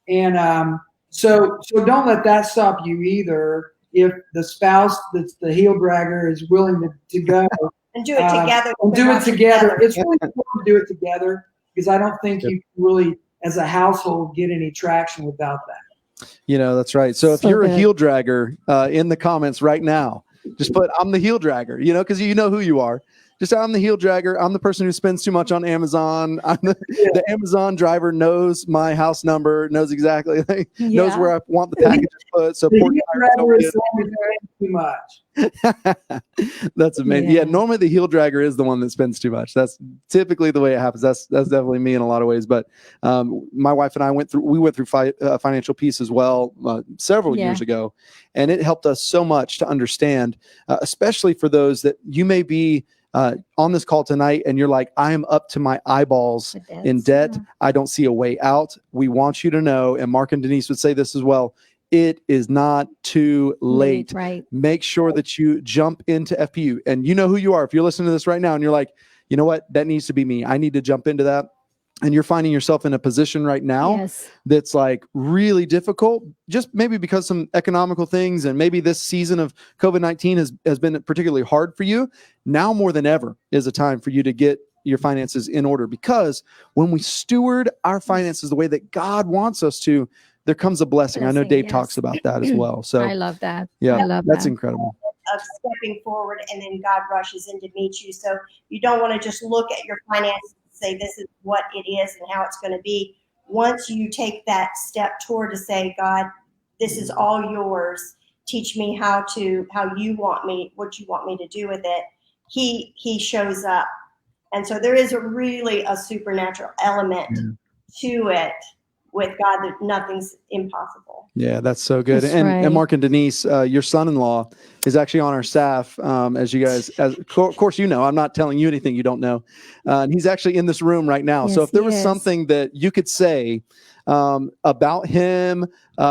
Speaker 12: And so don't let that stop you either. If the spouse that's the heel dragger is willing to go
Speaker 13: And do it together.
Speaker 12: And do it together. It's really important to do it together because I don't think you can really, as a household, get any traction without that.
Speaker 1: You know, that's right. So if you're a heel dragger in the comments right now, just put, I'm the heel dragger, you know, because you know who you are. Just, I'm the heel dragger. I'm the person who spends too much on Amazon. I'm the Amazon driver knows my house number, knows exactly, knows where I want the packages put. So
Speaker 12: the heel dragger is too much.
Speaker 1: That's amazing. Yeah. Normally the heel dragger is the one that spends too much. That's typically the way it happens. That's definitely me in a lot of ways. But my wife and I went through financial peace as well several years ago, and it helped us so much to understand, especially for those that you may be on this call tonight and you're like, I am up to my eyeballs in debt. I don't see a way out. We want you to know, and Mark and Denise would say this as well, it is not too late.
Speaker 2: Right.
Speaker 1: Make sure that you jump into FPU, and you know who you are. If you're listening to this right now and you're like, you know what, that needs to be me. I need to jump into that. And you're finding yourself in a position right now that's like really difficult, just maybe because some economical things, and maybe this season of COVID-19 has been particularly hard for you. Now more than ever is a time for you to get your finances in order, because when we steward our finances the way that God wants us to, there comes a blessing. I know Dave talks about that as well. So
Speaker 2: I love that.
Speaker 1: Yeah,
Speaker 2: I love
Speaker 1: that's
Speaker 2: that.
Speaker 1: incredible.
Speaker 13: Of stepping forward, and then God rushes in to meet you. So you don't want to just look at your finances and say this is what it is and how it's going to be. Once you take that step toward to say, God, this is all yours. Teach me what you want me to do with it. He shows up. And so there is really a supernatural element to it with God, that nothing's impossible.
Speaker 1: Yeah, that's so good.
Speaker 2: That's
Speaker 1: And
Speaker 2: right.
Speaker 1: Mark and Denise, your son-in-law is actually on our staff. As you guys, of course, you know, I'm not telling you anything you don't know. And he's actually in this room right now. So if there was something that you could say about him,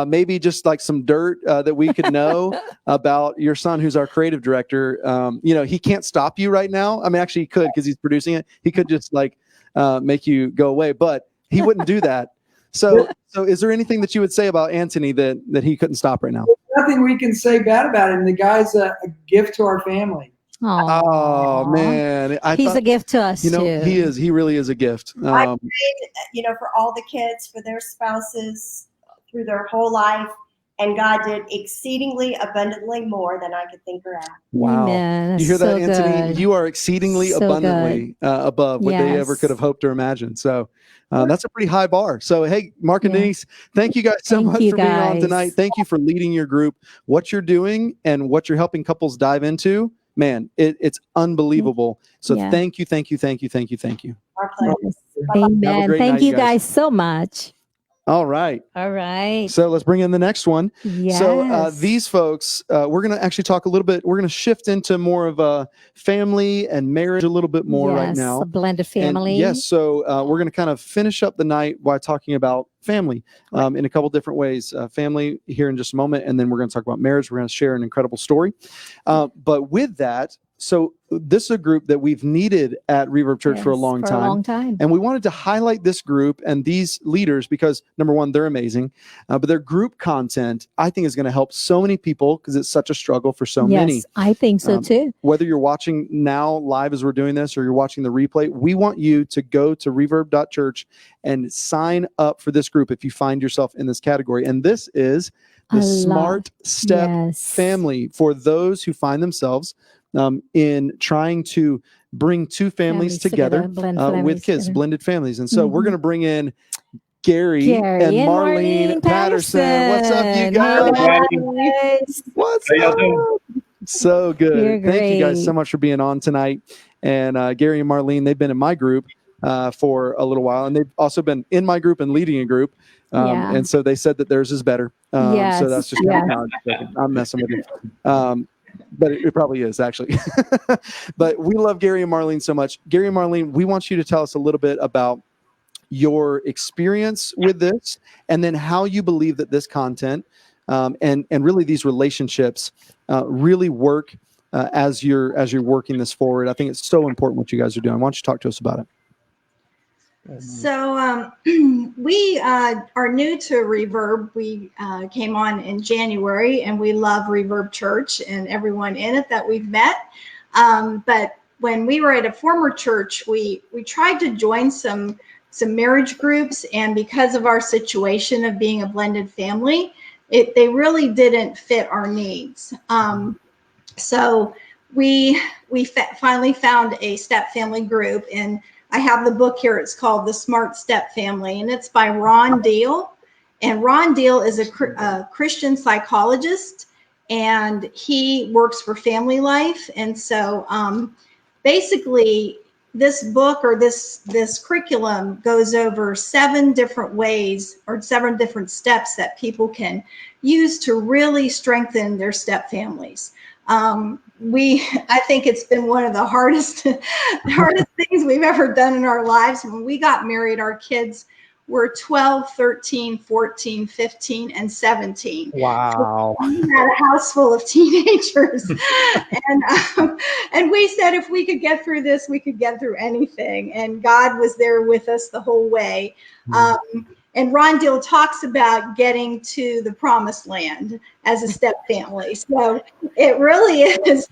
Speaker 1: maybe just like some dirt that we could know about your son, who's our creative director, you know, he can't stop you right now. I mean, actually he could, because he's producing it. He could just like make you go away, but he wouldn't do that. So is there anything that you would say about Anthony that he couldn't stop right now?
Speaker 12: There's nothing we can say bad about him. The guy's a gift to our family.
Speaker 1: Oh man,
Speaker 2: He's a gift to us,
Speaker 1: you know,
Speaker 2: too.
Speaker 1: he is. He really is a gift.
Speaker 13: I prayed, for all the kids, for their spouses through their whole life, and God did exceedingly abundantly more than I could think or ask.
Speaker 1: Wow.
Speaker 2: Amen.
Speaker 1: You hear that,
Speaker 2: So
Speaker 1: Anthony?
Speaker 2: good.
Speaker 1: You are exceedingly
Speaker 2: So
Speaker 1: abundantly above what they ever could have hoped or imagined. So that's a pretty high bar. So, hey, Mark and Denise, thank you guys so much for being on tonight. Thank you for leading your group, what you're doing and what you're helping couples dive into. Man, it's unbelievable. So thank you.
Speaker 13: Our pleasure.
Speaker 2: Amen. Thank you guys so much.
Speaker 1: All right. So let's bring in the next one.
Speaker 2: Yes.
Speaker 1: So these folks, we're going to actually talk a little bit. We're going to shift into more of a family and marriage a little bit more right now.
Speaker 2: A blended family.
Speaker 1: And yes. So we're going to kind of finish up the night by talking about family in a couple different ways. Family here in just a moment. And then we're going to talk about marriage. We're going to share an incredible story. But with that, so this is a group that we've needed at Reverb.Church for a long time. And we wanted to highlight this group and these leaders because, number one, they're amazing. But their group content, I think, is going to help so many people because it's such a struggle for so many.
Speaker 2: Yes, I think so too.
Speaker 1: Whether you're watching now live as we're doing this or you're watching the replay, we want you to go to Reverb.Church and sign up for this group if you find yourself in this category. And this is the Smart Step family for those who find themselves in trying to bring two families together with kids, blended families. And so we're going to bring in Gary and Marlene Patterson. What's up, you guys? What's up? So good. Thank you guys so much for being on tonight. And Gary and Marlene, they've been in my group for a little while, and they've also been in my group and leading a group. And so they said that theirs is better. So that's just I'm messing with you. But it probably is actually. But we love Gary and Marlene so much. Gary and Marlene, we want you to tell us a little bit about your experience with this, and then how you believe that this content and really these relationships really work as you're working this forward. I think it's so important what you guys are doing. Why don't you talk to us about it?
Speaker 14: So we are new to Reverb. We came on in January, and we love Reverb.Church and everyone in it that we've met. But when we were at a former church, we tried to join some marriage groups, and because of our situation of being a blended family, they really didn't fit our needs. So we finally found a step family group, and I have the book here. It's called The Smart Step Family, and it's by Ron Deal. And Ron Deal is a Christian psychologist, and he works for Family Life. And so basically, this book or this curriculum goes over 7 different ways or 7 different steps that people can use to really strengthen their step families. I think it's been one of the hardest things we've ever done in our lives. When we got married, our kids were 12, 13, 14, 15, and 17.
Speaker 1: Wow.
Speaker 14: So we had a house full of teenagers. And we said if we could get through this, we could get through anything. And God was there with us the whole way. And Ron Deal talks about getting to the promised land as a step family. So it really is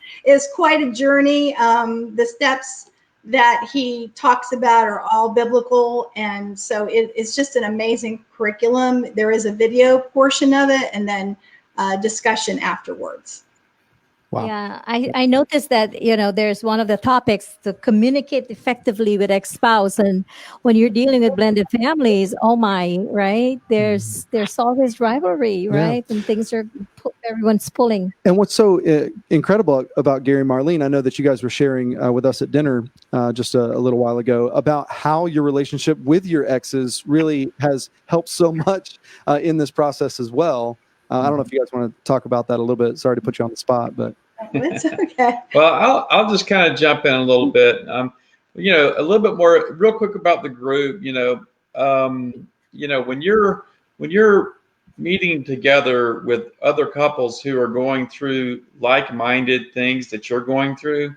Speaker 14: quite a journey. The steps that he talks about are all biblical. And so it's just an amazing curriculum. There is a video portion of it and then discussion afterwards.
Speaker 1: Wow.
Speaker 2: Yeah, I noticed that, there's one of the topics to communicate effectively with ex-spouse. And when you're dealing with blended families, oh my, right? There's always rivalry, right? And things everyone's pulling.
Speaker 1: And what's so incredible about Gary and Marlene, I know that you guys were sharing with us at dinner just a little while ago about how your relationship with your exes really has helped so much in this process as well. I don't know if you guys want to talk about that a little bit. Sorry to put you on the spot, but
Speaker 14: it's okay.
Speaker 15: Well, I'll just kind of jump in a little bit. A little bit more, real quick about the group. When you're meeting together with other couples who are going through like-minded things that you're going through,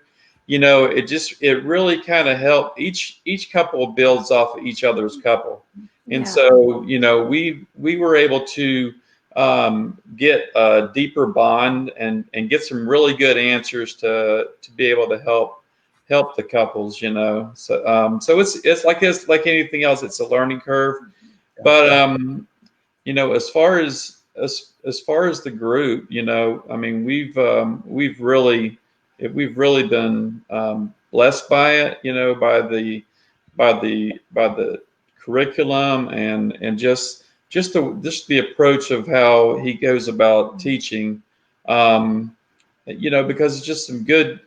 Speaker 15: it really kind of helps. Each couple builds off of each other's couple, and so we were able to get a deeper bond and get some really good answers to be able to help the couples, so it's like anything else, it's a learning curve. But as far as the group, I mean, we've really been blessed by it, by the curriculum and just the approach of how he goes about teaching, because it's just some good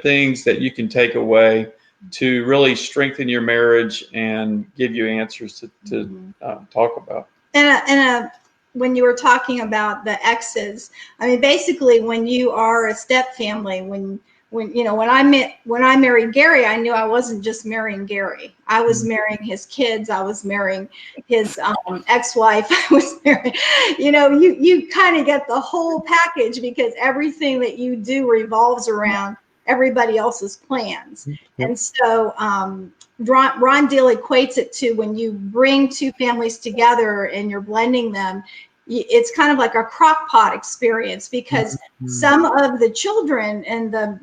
Speaker 15: things that you can take away to really strengthen your marriage and give you answers to talk about.
Speaker 14: And when you were talking about the exes, I mean, basically, when you are a step family, when I married Gary, I knew I wasn't just marrying Gary. I was marrying his kids. I was marrying his ex-wife. I was marrying, you kind of get the whole package because everything that you do revolves around everybody else's plans. And so Ron Deal equates it to when you bring 2 families together and you're blending them, it's kind of like a crock pot experience because some of the children in the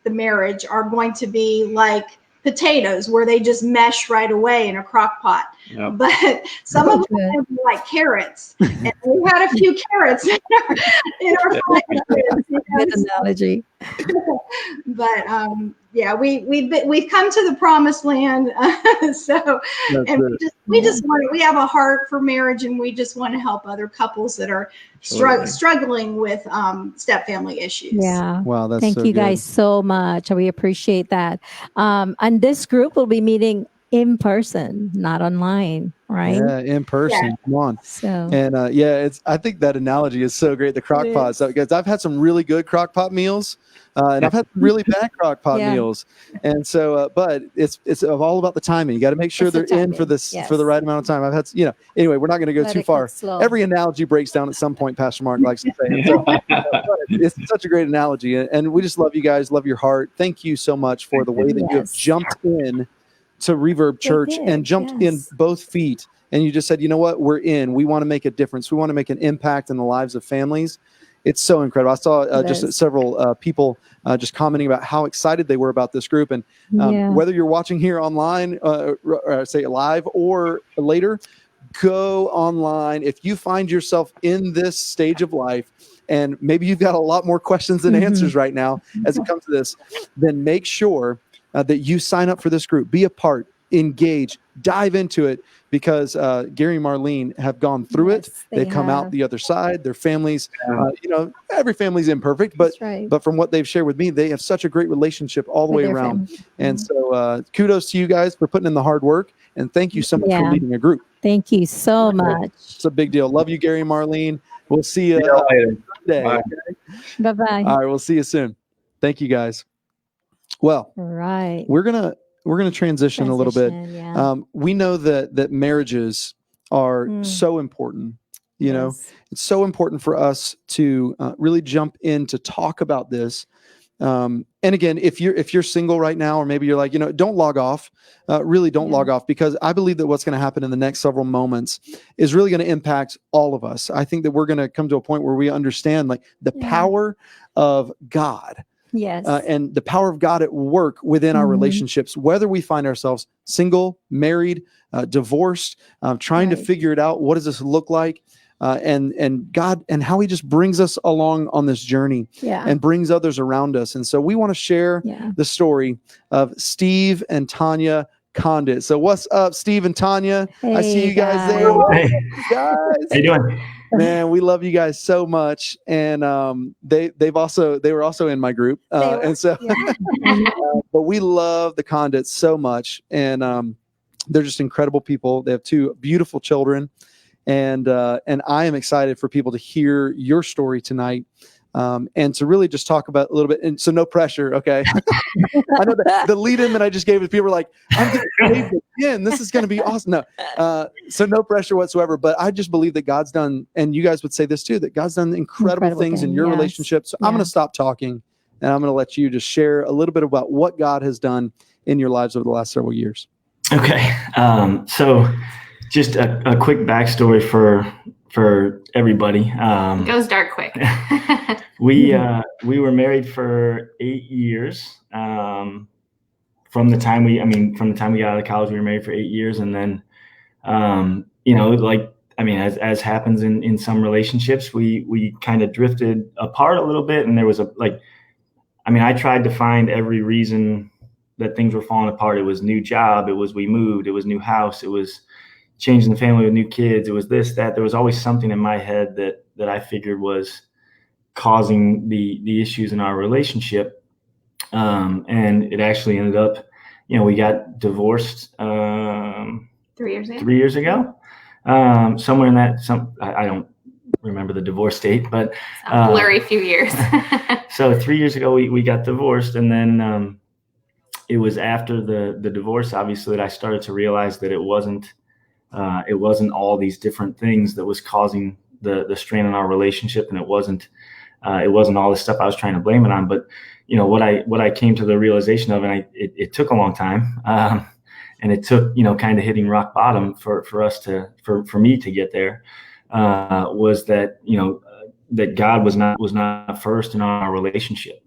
Speaker 14: marriage are going to be like potatoes where they just mesh right away in a crock pot. Yep. But some of them are going to be like carrots. And we had a few carrots in our
Speaker 2: Good analogy.
Speaker 14: But we've come to the promised land. So we have a heart for marriage, and we just want to help other couples that are struggling with step family issues.
Speaker 2: Yeah.
Speaker 1: Wow. That's
Speaker 2: Thank you guys so much. We appreciate that. And this group will be meeting in person, not online, right?
Speaker 1: Yeah, in person. Yeah. Come on.
Speaker 2: So
Speaker 1: and I think that analogy is so great. The crock pot. So because I've had some really good crock pot meals, and I've had some really bad crock pot meals, and so but it's all about the timing. You got to make sure they're in for this for the right amount of time. I've had anyway. We're not going to go too far. Every analogy breaks down at some point. Pastor Mark likes to say. So, it's such a great analogy, and we just love you guys. Love your heart. Thank you so much for the way that you have jumped in to Reverb.Church and jumped in both feet. And you just said, you know what, we're in. We want to make a difference. We want to make an impact in the lives of families. It's so incredible. I saw just several people just commenting about how excited they were about this group. And whether you're watching here online, or say live or later, go online. If you find yourself in this stage of life, and maybe you've got a lot more questions than answers right now as it comes to this, then make sure that you sign up for this group, be a part, engage, dive into it, because Gary and Marlene have gone through it. They come out the other side. Their families, every family's imperfect, but from what they've shared with me, they have such a great relationship all the way around. And so kudos to you guys for putting in the hard work, and thank you so much for leading a group.
Speaker 2: Thank you so much.
Speaker 1: It's a big deal. Love you, Gary and Marlene. We'll see you later.
Speaker 2: Bye. Bye-bye.
Speaker 1: All right, we'll see you soon. Thank you, guys. Well, we're gonna transition a little bit. We know that marriages are so important. You know, it's so important for us to really jump in to talk about this. And again, if you're single right now, or maybe you're like, don't log off. Really don't log off, because I believe that what's going to happen in the next several moments is really going to impact all of us. I think that we're going to come to a point where we understand like the power of God.
Speaker 2: Yes.
Speaker 1: And the power of God at work within our relationships, whether we find ourselves single, married, divorced, trying to figure it out. What does this look like? And God, and how he just brings us along on this journey and brings others around us. And so we want to share the story of Steve and Tanya Condit. So what's up, Steve and Tanya?
Speaker 2: Hey,
Speaker 1: I see you guys there.
Speaker 16: Hey.
Speaker 1: Guys.
Speaker 16: How you doing?
Speaker 1: Man, we love you guys so much. And they were also in my group. And so but we love the Condits so much. And they're just incredible people. They have 2 beautiful children. And I am excited for people to hear your story tonight, and to really just talk about a little bit. And so no pressure, okay? I know that the lead-in that I just gave, people were like, I'm getting saved again. This is going to be awesome. No, so no pressure whatsoever. But I just believe that God's done, and you guys would say this too, that God's done incredible things in your relationship. So I'm going to stop talking, and I'm going to let you just share a little bit about what God has done in your lives over the last several years.
Speaker 16: Okay. So just a quick backstory for everybody.
Speaker 17: Goes dark quick.
Speaker 16: We were married for 8 years. From the time we got out of college, we were married for 8 years. And then, as happens in some relationships, we kind of drifted apart a little bit. And there was I tried to find every reason that things were falling apart. It was new job. It was we moved. It was new house. It was changing the family with new kids. It was this, that. There was always something in my head that I figured was causing the issues in our relationship. And it actually ended up, we got divorced 3
Speaker 17: years ago.
Speaker 16: 3 years ago. Somewhere in that, I don't remember the divorce date, but
Speaker 17: a blurry few years.
Speaker 16: So 3 years ago, we got divorced. And then it was after the divorce, obviously, that I started to realize that it wasn't all these different things that was causing the strain in our relationship. And it wasn't all the stuff I was trying to blame it on. But, what I came to the realization of, and it took a long time. And it took, kind of hitting rock bottom for me to get there, was that, that God was not first in our relationship.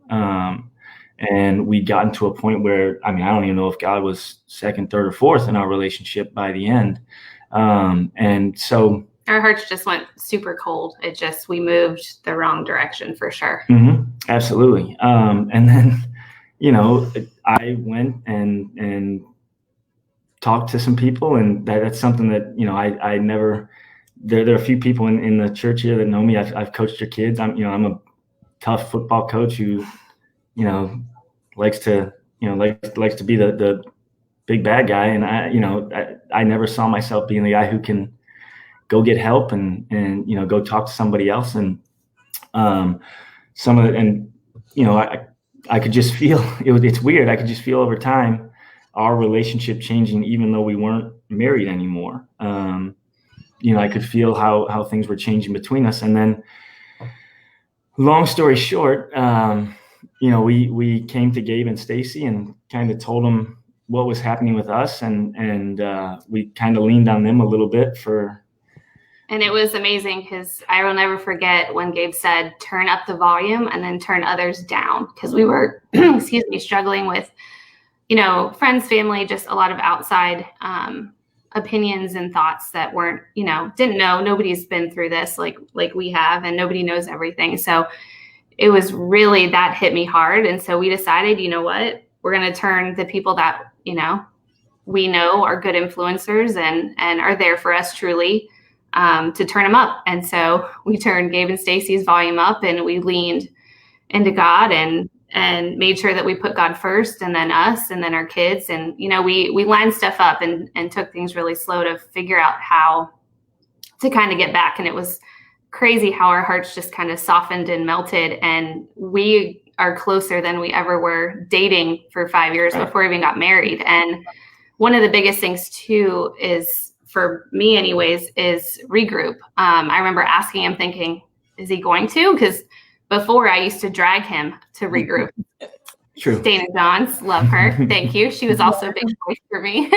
Speaker 16: And we'd gotten to a point where, I don't even know if God was second, third, or fourth in our relationship by the end. And so
Speaker 17: our hearts just went super cold. We moved the wrong direction for sure.
Speaker 16: Mm-hmm, absolutely. And then, I went and talked to some people, and that's something that, I never, there are a few people in the church here that know me. I've coached your kids. I'm a tough football coach who, likes to be the big bad guy. And I never saw myself being the guy who can go get help and go talk to somebody else. And some of it, and I could just feel it's weird. I could just feel over time our relationship changing, even though we weren't married anymore. I could feel how things were changing between us. And then, long story short, we came to Gabe and Stacy and kind of told them what was happening with us. And we kind of leaned on them a little bit for
Speaker 17: And it was amazing because I will never forget when Gabe said, turn up the volume and then turn others down. Because we were, struggling with, friends, family, just a lot of outside opinions and thoughts that weren't, didn't know. Nobody's been through this like we have, and nobody knows everything. So it was really, that hit me hard. And so we decided, you know what, we're going to turn the people that, we know are good influencers and are there for us truly, to turn them up. And so we turned Gabe and Stacy's volume up, and we leaned into God and made sure that we put God first, and then us, and then our kids. And, we lined stuff up and took things really slow to figure out how to kind of get back. And it was crazy how our hearts just kind of softened and melted. And we are closer than we ever were dating for 5 years before we even got married. And one of the biggest things too is, for me anyways, is regroup. I remember asking him, thinking, is he going to? Because before I used to drag him to regroup.
Speaker 16: True.
Speaker 17: Dana Johns, love her. Thank you. She was also a big voice for me.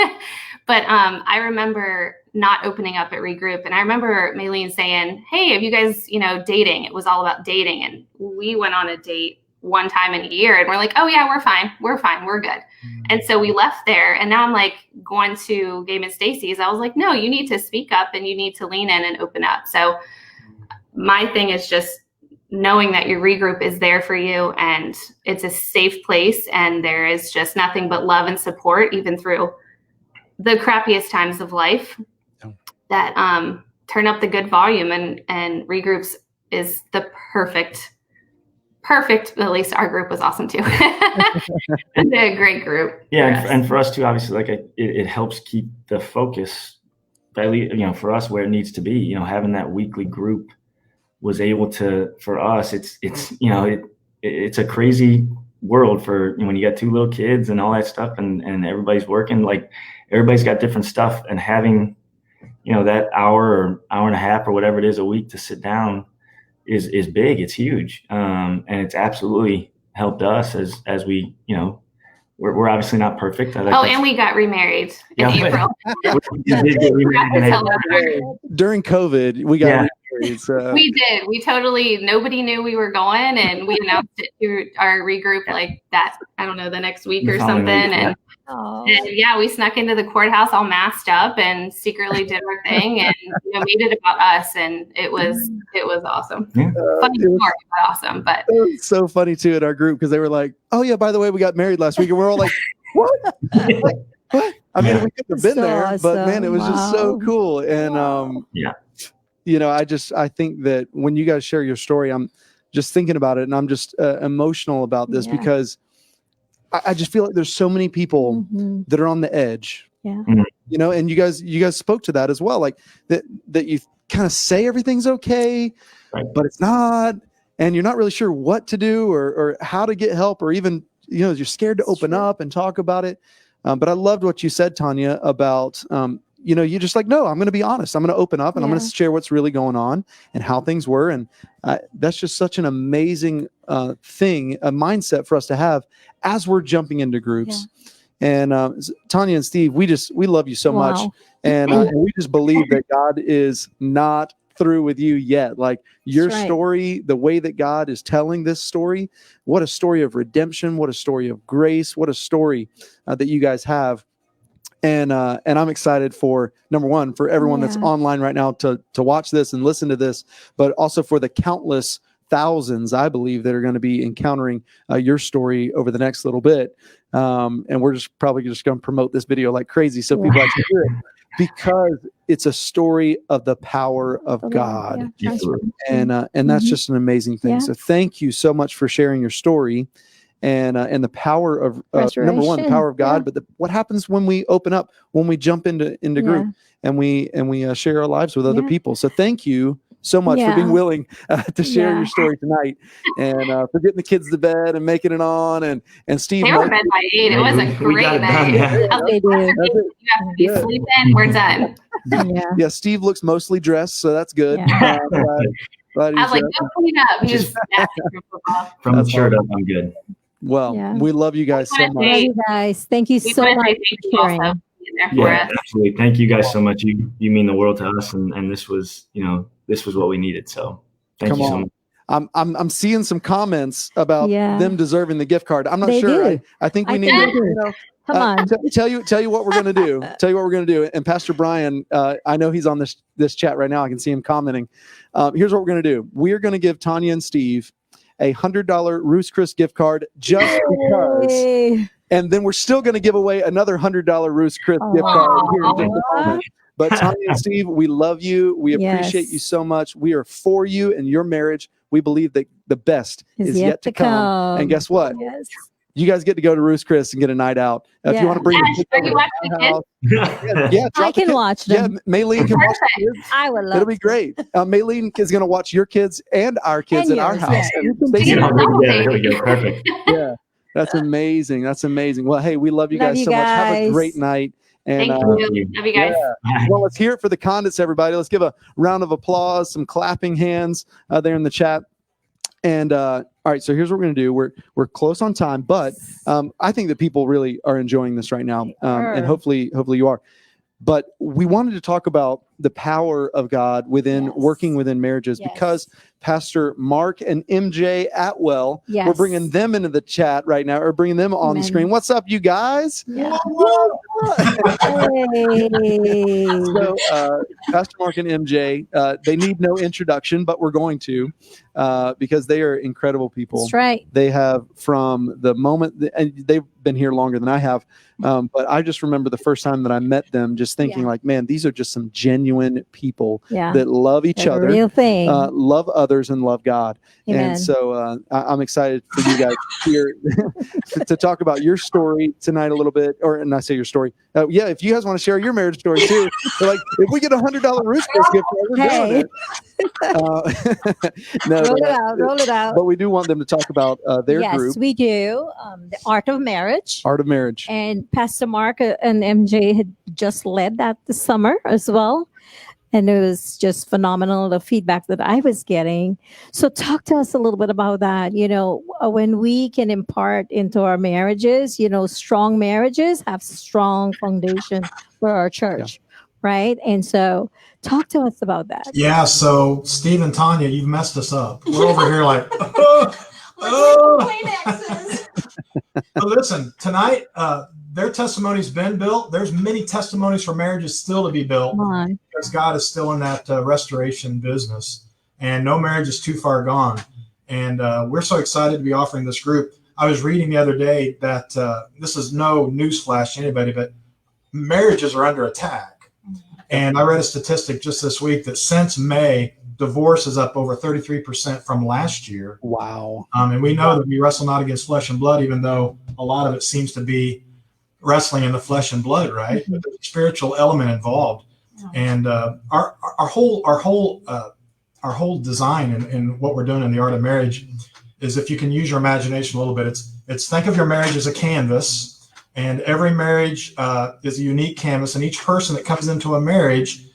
Speaker 17: But I remember not opening up at regroup. And I remember Maylene saying, hey, have you guys, dating? It was all about dating. And we went on a date one time in a year, and we're like, oh yeah, we're fine. We're good. And so we left there, and now I'm like going to Gabe and Stacy's. I was like, no, you need to speak up and you need to lean in and open up. So my thing is just knowing that your regroup is there for you, and it's a safe place, and there is just nothing but love and support, even through the crappiest times of life. That turn up the good volume, and regroups is the perfect, at least our group was awesome too. It's a great group.
Speaker 16: Yeah. And for us too, obviously, like it helps keep the focus, for us, where it needs to be. Having that weekly group was able to, for us, it's a crazy world for when you got 2 little kids and all that stuff, and everybody's working, like everybody's got different stuff, and having, that hour or hour and a half or whatever it is a week to sit down is big. It's huge. And it's absolutely helped us as we, we're obviously not perfect.
Speaker 17: And we got remarried in April.
Speaker 1: During COVID, we got remarried. So.
Speaker 17: We did. Nobody knew we were going, and we announced it to our regroup like that, I don't know, the next week or something. And yeah, we snuck into the courthourse all masked up and secretly did our thing, and made it about us, and it was awesome. Funny story, but awesome. But
Speaker 1: it was so funny too in our group, because they were like, "Oh yeah, by the way, we got married last week," and we're all like, "What? What?" I mean, we could have been there,
Speaker 2: awesome.
Speaker 1: but man, it was just so cool. And I think that when you guys share your story, I'm just thinking about it, and I'm just emotional about this because I just feel like there's so many people that are on the edge.
Speaker 2: Yeah.
Speaker 1: And you guys spoke to that as well, like that you kind of say everything's okay, but it's not, and you're not really sure what to do or how to get help, or even, you're scared to open up and talk about it. But I loved what you said, Tanya, about, you're just like, no, I'm going to be honest. I'm going to open up, and I'm going to share what's really going on and how things were. And that's just such an amazing thing, a mindset for us to have as we're jumping into groups. And Tanya and Steve, we love you so much. And we just believe that God is not through with you yet. Like your story, the way that God is telling this story, what a story of redemption, what a story of grace, what a story that you guys have. And I'm excited for, number one, for everyone that's online right now to watch this and listen to this, but also for the countless thousands, I believe, that are going to be encountering your story over the next little bit. And we're probably going to promote this video like crazy, so people actually hear it, because it's a story of the power of God. And that's just an amazing thing. So thank you so much for sharing your story. And the power of number one, the power of God, but what happens when we open up, when we jump into group, and we share our lives with other people. So thank you so much for being willing to share your story tonight, and for getting the kids to bed and making it on. And Steve,
Speaker 17: they were in bed by 8. It was a great night. You have to be sleeping. We're done.
Speaker 1: Yeah, Steve looks mostly dressed, so that's good.
Speaker 17: I was like, go clean up. He's nasty from football.
Speaker 16: From the shirt up, I'm good.
Speaker 1: Well, we love you guys so much.
Speaker 2: Love you guys. Thank you so much for sharing.
Speaker 17: being there for us.
Speaker 16: Absolutely. Thank you guys so much. You mean the world to us, and this was what we needed. So thank you so much.
Speaker 1: I'm seeing some comments about them deserving the gift card. I'm not
Speaker 2: They
Speaker 1: sure.
Speaker 2: do.
Speaker 1: I think we
Speaker 2: I
Speaker 1: need
Speaker 2: think
Speaker 1: to
Speaker 2: they do. Come on.
Speaker 1: tell you what we're going to do. Tell you what we're going to do. And Pastor Brian, I know he's on this chat right now. I can see him commenting. Here's what we're going to do. We're going to give Tanya and Steve a $100 Ruth's Chris gift card just because. And then we're still going to give away another $100 Ruth's Chris gift card here in just a moment. But Tanya and Steve, we love you. We appreciate you so much. We are for you and your marriage. We believe that the best is yet to come. And guess what?
Speaker 2: Yes.
Speaker 1: You guys get to go to Ruth's Chris and get a night out. If you want to bring the kids over to my house,
Speaker 2: I can watch them.
Speaker 1: Yeah, Maylene can watch the kids.
Speaker 2: I would love
Speaker 1: It'll be great. Maylene is going to watch your kids and our kids
Speaker 2: And
Speaker 1: at our
Speaker 2: yours,
Speaker 1: house.
Speaker 2: yeah.
Speaker 1: And
Speaker 16: There we go. Perfect.
Speaker 1: Yeah, that's amazing. That's amazing. Well, hey, we love you
Speaker 2: Love
Speaker 1: guys
Speaker 2: you
Speaker 1: so much. Have a
Speaker 2: guys.
Speaker 1: great night. And,
Speaker 17: Thank you. Love you guys.
Speaker 1: well, let's hear it for the Condits, everybody. Let's give a round of applause, some clapping hands there in the chat. And all right, so here's what we're going to do. We're close on time, but I think that people really are enjoying this right now, and hopefully you are. But we wanted to talk about the power of God within working within marriages because Pastor Mark and MJ Atwell, we're bringing them into the chat right now, or bringing them on the screen. What's up, you guys?
Speaker 2: Yeah.
Speaker 1: So, Pastor Mark and MJ, they need no introduction, but we're going to because they are incredible people.
Speaker 2: That's right.
Speaker 1: They have from the moment, and they've been here longer than I have, but I just remember the first time that I met them, just thinking like, man, these are just some genuine people that love each other,
Speaker 2: real thing.
Speaker 1: Love others, and love God.
Speaker 2: Amen.
Speaker 1: And so I'm excited for you guys here to talk about your story tonight a little bit, or not say your story. If you guys want to share your marriage story too, like if we get $100 Ruth's Chris gift card, we're doing it. No,
Speaker 2: roll it out.
Speaker 1: But we do want them to talk about their group.
Speaker 2: Yes, we do. The Art of Marriage.
Speaker 1: Art of Marriage.
Speaker 2: And Pastor Mark and MJ had just led that this summer as well. And it was just phenomenal, the feedback that I was getting. So talk to us a little bit about that. When we can impart into our marriages, strong marriages have strong foundation for our church, right? And so talk to us about that.
Speaker 18: Yeah, so Steve and Tanya, you've messed us up. We're over here like, But listen, tonight, their testimony's been built. There's many testimonies for marriages still to be built because God is still in that restoration business, and no marriage is too far gone. And we're so excited to be offering this group. I was reading the other day that this is no newsflash to anybody, but marriages are under attack. And I read a statistic just this week that since May, divorce is up over 33% from last year.
Speaker 1: Wow.
Speaker 18: And we know that we wrestle not against flesh and blood, even though a lot of it seems to be wrestling in the flesh and blood, right? But there's a spiritual element involved. And our whole design in what we're doing in the Art of Marriage is, if you can use your imagination a little bit, it's think of your marriage as a canvas. And every marriage is a unique canvas, and each person that comes into a marriage,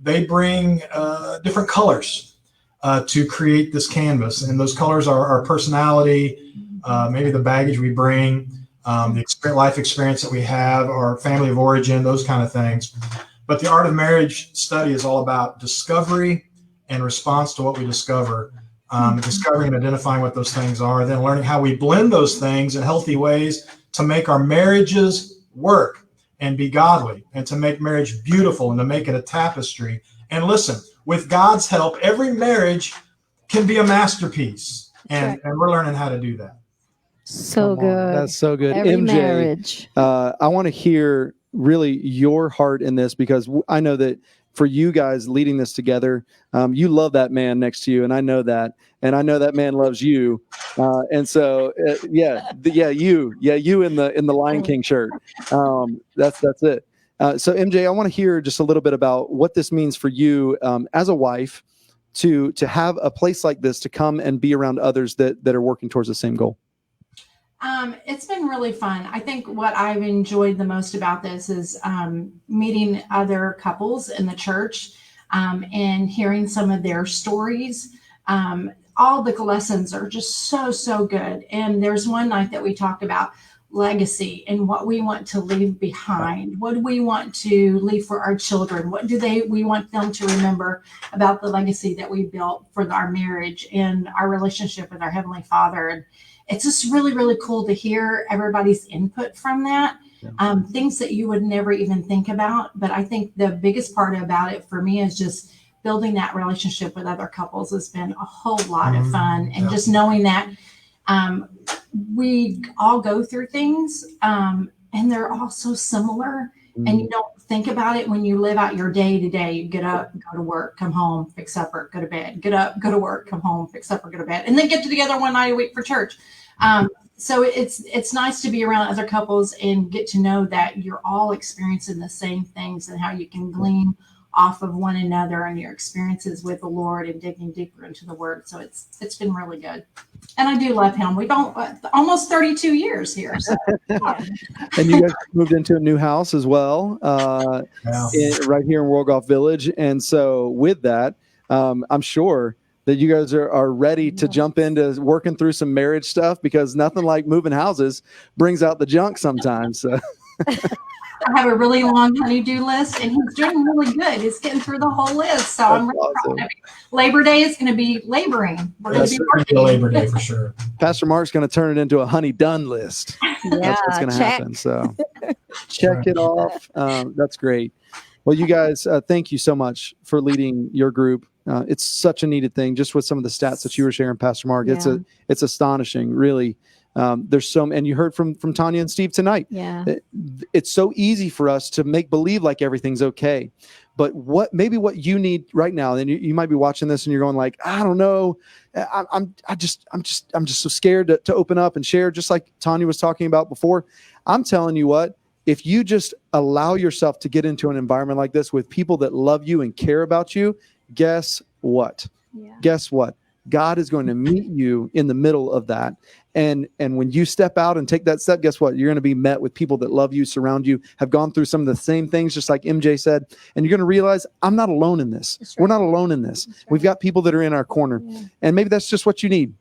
Speaker 18: they bring different colors to create this canvas. And those colors are our personality, maybe the baggage we bring, the life experience that we have, our family of origin, those kind of things. But the Art of Marriage study is all about discovery and response to what we discover, discovering and identifying what those things are, then learning how we blend those things in healthy ways to make our marriages work and be godly, and to make marriage beautiful and to make it a tapestry. And listen, with God's help, every marriage can be a masterpiece. And we're learning how to do that.
Speaker 2: So good.
Speaker 1: That's so good.
Speaker 2: Every
Speaker 1: MJ,
Speaker 2: marriage.
Speaker 1: I want to hear really your heart in this, because I know that for you guys leading this together, you love that man next to you, and I know that, and I know that man loves you, and so you in the Lion King shirt. That's it. So MJ, I want to hear just a little bit about what this means for you as a wife to have a place like this, to come and be around others that are working towards the same goal.
Speaker 19: It's been really fun. I think what I've enjoyed the most about this is meeting other couples in the church and hearing some of their stories. All the lessons are just so good. And there's one night that we talked about legacy and what we want to leave behind. What do we want to leave for our children? What do we want them to remember about the legacy that we built for our marriage and our relationship with our Heavenly Father? And it's just really, really cool to hear everybody's input from that. Things that you would never even think about. But I think the biggest part about it for me is just building that relationship with other couples has been a whole lot of fun. And just knowing that we all go through things and they're all so similar. And you don't think about it when you live out your day to day. You get up, go to work, come home, fix supper, go to bed, get up, go to work, come home, fix supper, go to bed, and then get together one night a week for church. So it's nice to be around other couples and get to know that you're all experiencing the same things and how you can glean off of one another and your experiences with the Lord and digging deeper into the Word. So it's been really good. And I do love him. We've almost 32 years here. So.
Speaker 1: And you guys moved into a new house as well, right here in World Golf Village. And so with that, I'm sure that you guys are ready to jump into working through some marriage stuff, because nothing like moving houses brings out the junk sometimes. So.
Speaker 19: I have a really long honey-do list, and he's doing really good. He's getting through the whole list, so I'm really proud of him. Labor Day is going to be laboring. We're going to be working.
Speaker 18: Labor Day for sure.
Speaker 1: Pastor Mark's going to turn it into a honey done list. That's what's going to happen. So check it off. That's great. Well, you guys, thank you so much for leading your group. It's such a needed thing. Just with some of the stats that you were sharing, Pastor Mark, it's astonishing, really. There's and you heard from Tanya and Steve tonight.
Speaker 2: Yeah.
Speaker 1: It's so easy for us to make believe like everything's okay. But what you need right now, and you might be watching this and you're going like, I don't know. I'm just so scared to open up and share, just like Tanya was talking about before. I'm telling you what, if you just allow yourself to get into an environment like this with people that love you and care about you, guess what? Guess what? God is going to meet you in the middle of that. And when you step out and take that step, guess what? You're going to be met with people that love you, surround you, have gone through some of the same things, just like MJ said. And you're going to realize, I'm not alone in this. We're not alone in this. We've got people that are in our corner. And maybe that's just what you need.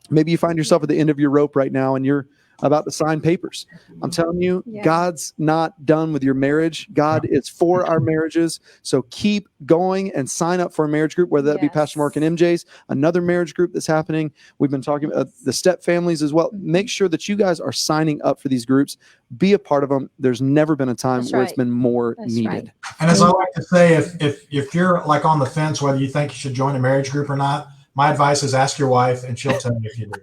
Speaker 1: Maybe you find yourself at the end of your rope right now and you're about to sign papers. I'm telling you, God's not done with your marriage. God is for our marriages. So keep going and sign up for a marriage group, whether that be Pastor Mark and MJ's, another marriage group that's happening. We've been talking about the step families as well. Make sure that you guys are signing up for these groups. Be a part of them. There's never been a time where it's been more needed.
Speaker 18: And as I like to say, if you're like on the fence, whether you think you should join a marriage group or not, my advice is ask your wife and she'll tell you if you do.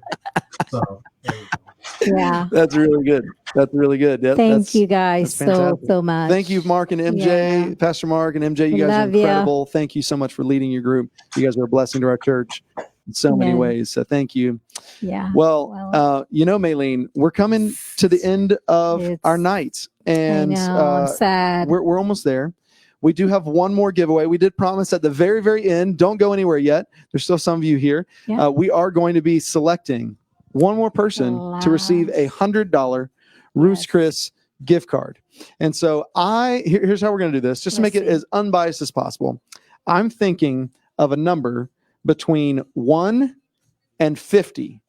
Speaker 18: So there you go.
Speaker 2: Yeah,
Speaker 1: that's really good. That's really good.
Speaker 2: Thank you guys so much.
Speaker 1: Thank you, Mark and MJ, Pastor Mark and MJ. You guys are incredible. Thank you so much for leading your group. You guys are a blessing to our church in so many ways. So thank you.
Speaker 2: Yeah.
Speaker 1: Well, Maylene, we're coming to the end of our night, and
Speaker 2: I'm sad.
Speaker 1: We're almost there. We do have one more giveaway. We did promise at the very, very end. Don't go anywhere yet. There's still some of you here. Yeah. We are going to be selecting one more person to receive $100 Ruth's Chris gift card. And so here's how we're going to do this, just to make it as unbiased as possible. I'm thinking of a number between 1 and 50.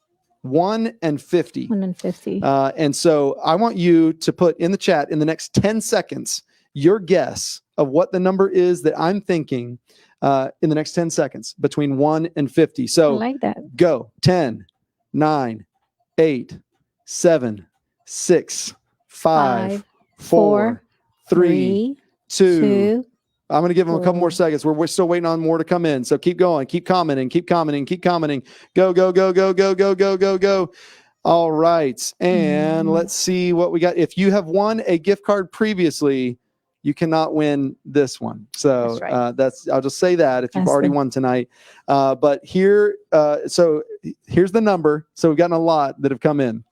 Speaker 1: 1 and 50.
Speaker 2: 1 and 50.
Speaker 1: And so I want you to put in the chat in the next 10 seconds your guess of what the number is that I'm thinking in the next 10 seconds between 1 and 50. So
Speaker 2: I like that.
Speaker 1: Go. 10, 9, 8, 7, 6, 5, 4, 3, 2. I'm going to give them a couple more seconds. We're still waiting on more to come in. So keep going, keep commenting, keep commenting, keep commenting. Go, go, go, go, go, go, go, go, go. All right. And let's see what we got. If you have won a gift card previously, you cannot win this one. So I'll just say that if you've already won tonight. But here, so here's the number. So we've gotten a lot that have come in.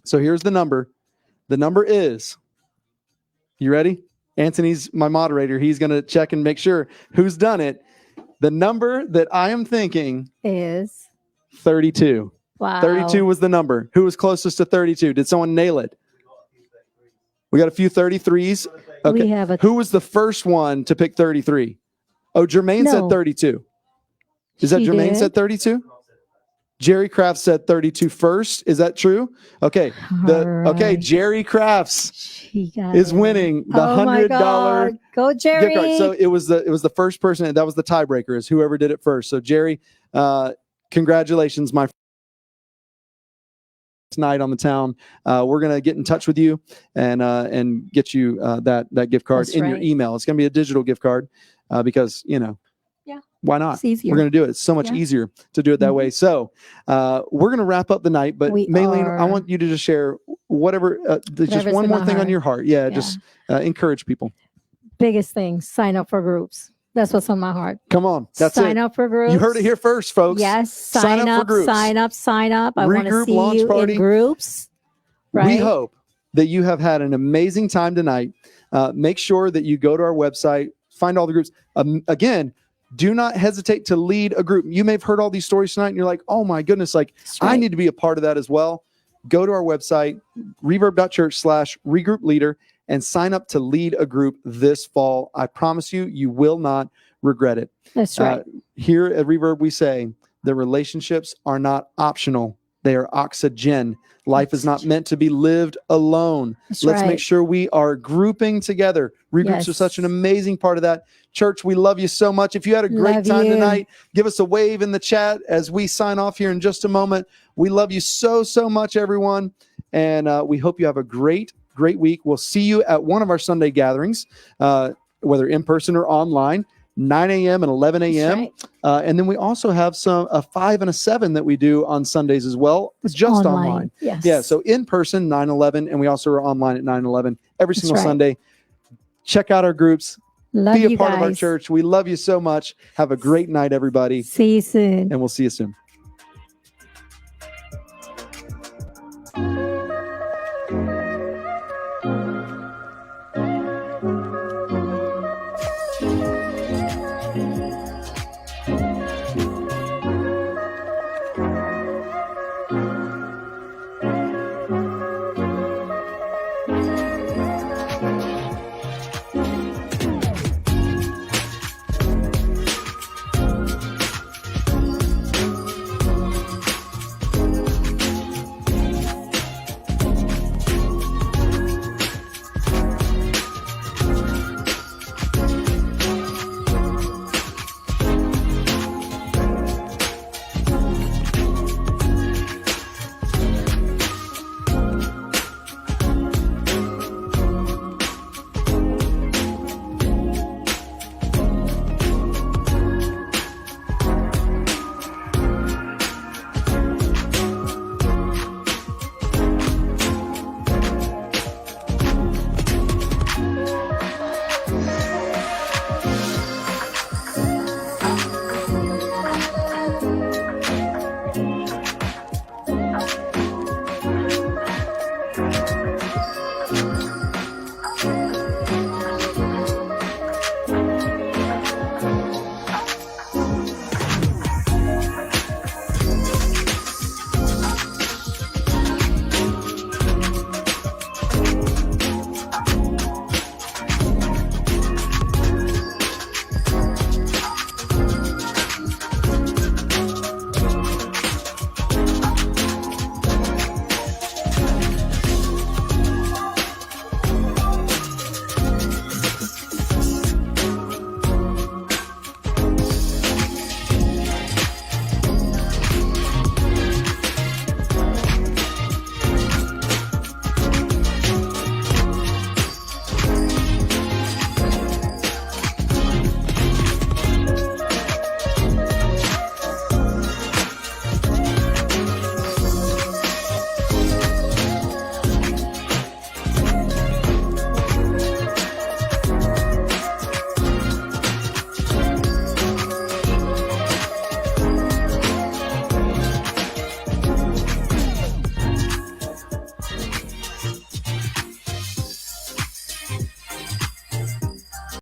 Speaker 1: So here's the number. The number is, you ready? Anthony's my moderator. He's going to check and make sure who's done it. The number that I am thinking
Speaker 2: is
Speaker 1: 32.
Speaker 2: Wow.
Speaker 1: 32 was the number. Who was closest to 32? Did someone nail it? We got a few 33s. Okay. Who was the first one to pick 33? Oh, Jermaine said 32. Is that Jermaine said 32? Jerry Crafts said 32 first. Is that true? Okay. Okay. Jerry Crafts is winning the $100
Speaker 2: Go Jerry.
Speaker 1: gift card. So it was the first person that was the tiebreaker, is whoever did it first. So Jerry, congratulations, my tonight on the town. We're gonna get in touch with you and get you that gift card in your email. It's gonna be a digital gift card because why not?
Speaker 2: It's easier.
Speaker 1: We're gonna do it. It's so much easier to do it that way. So we're gonna wrap up the night. But Maylene, I want you to just share whatever. Just one more thing on your heart. Just encourage people.
Speaker 2: Biggest thing: sign up for groups. That's what's on my heart.
Speaker 1: Come on. That's
Speaker 2: sign up for groups.
Speaker 1: You heard it here first, folks.
Speaker 2: Yes. Sign up for groups. Sign up. I want to see you in groups. Right?
Speaker 1: We hope that you have had an amazing time tonight. Make sure that you go to our website, find all the groups. Again, do not hesitate to lead a group. You may have heard all these stories tonight and you're like, oh my goodness, I need to be a part of that as well. Go to our website, reverb.church/regroup leader, and sign up to lead a group this fall. I promise you, you will not regret it.
Speaker 2: That's right.
Speaker 1: Here at Reverb, we say the relationships are not optional. They are oxygen. Life is not meant to be lived alone. Let's make sure we are grouping together. Regroups are such an amazing part of that. Church, we love you so much. If you had a great time tonight, give us a wave in the chat as we sign off here in just a moment. We love you so, so much, everyone. And we hope you have a great week. We'll see you at one of our Sunday gatherings, whether in person or online, 9 a.m. and 11 a.m. And then we also have a 5 and a 7 that we do on Sundays as well. It's just online.
Speaker 2: Yes.
Speaker 1: Yeah. So in person, 9/11, and we also are online at 9/11 every single Sunday. Check out our groups.
Speaker 2: Be
Speaker 1: a part of our church. We love you so much. Have a great night, everybody.
Speaker 2: See you soon.
Speaker 1: And we'll see you soon.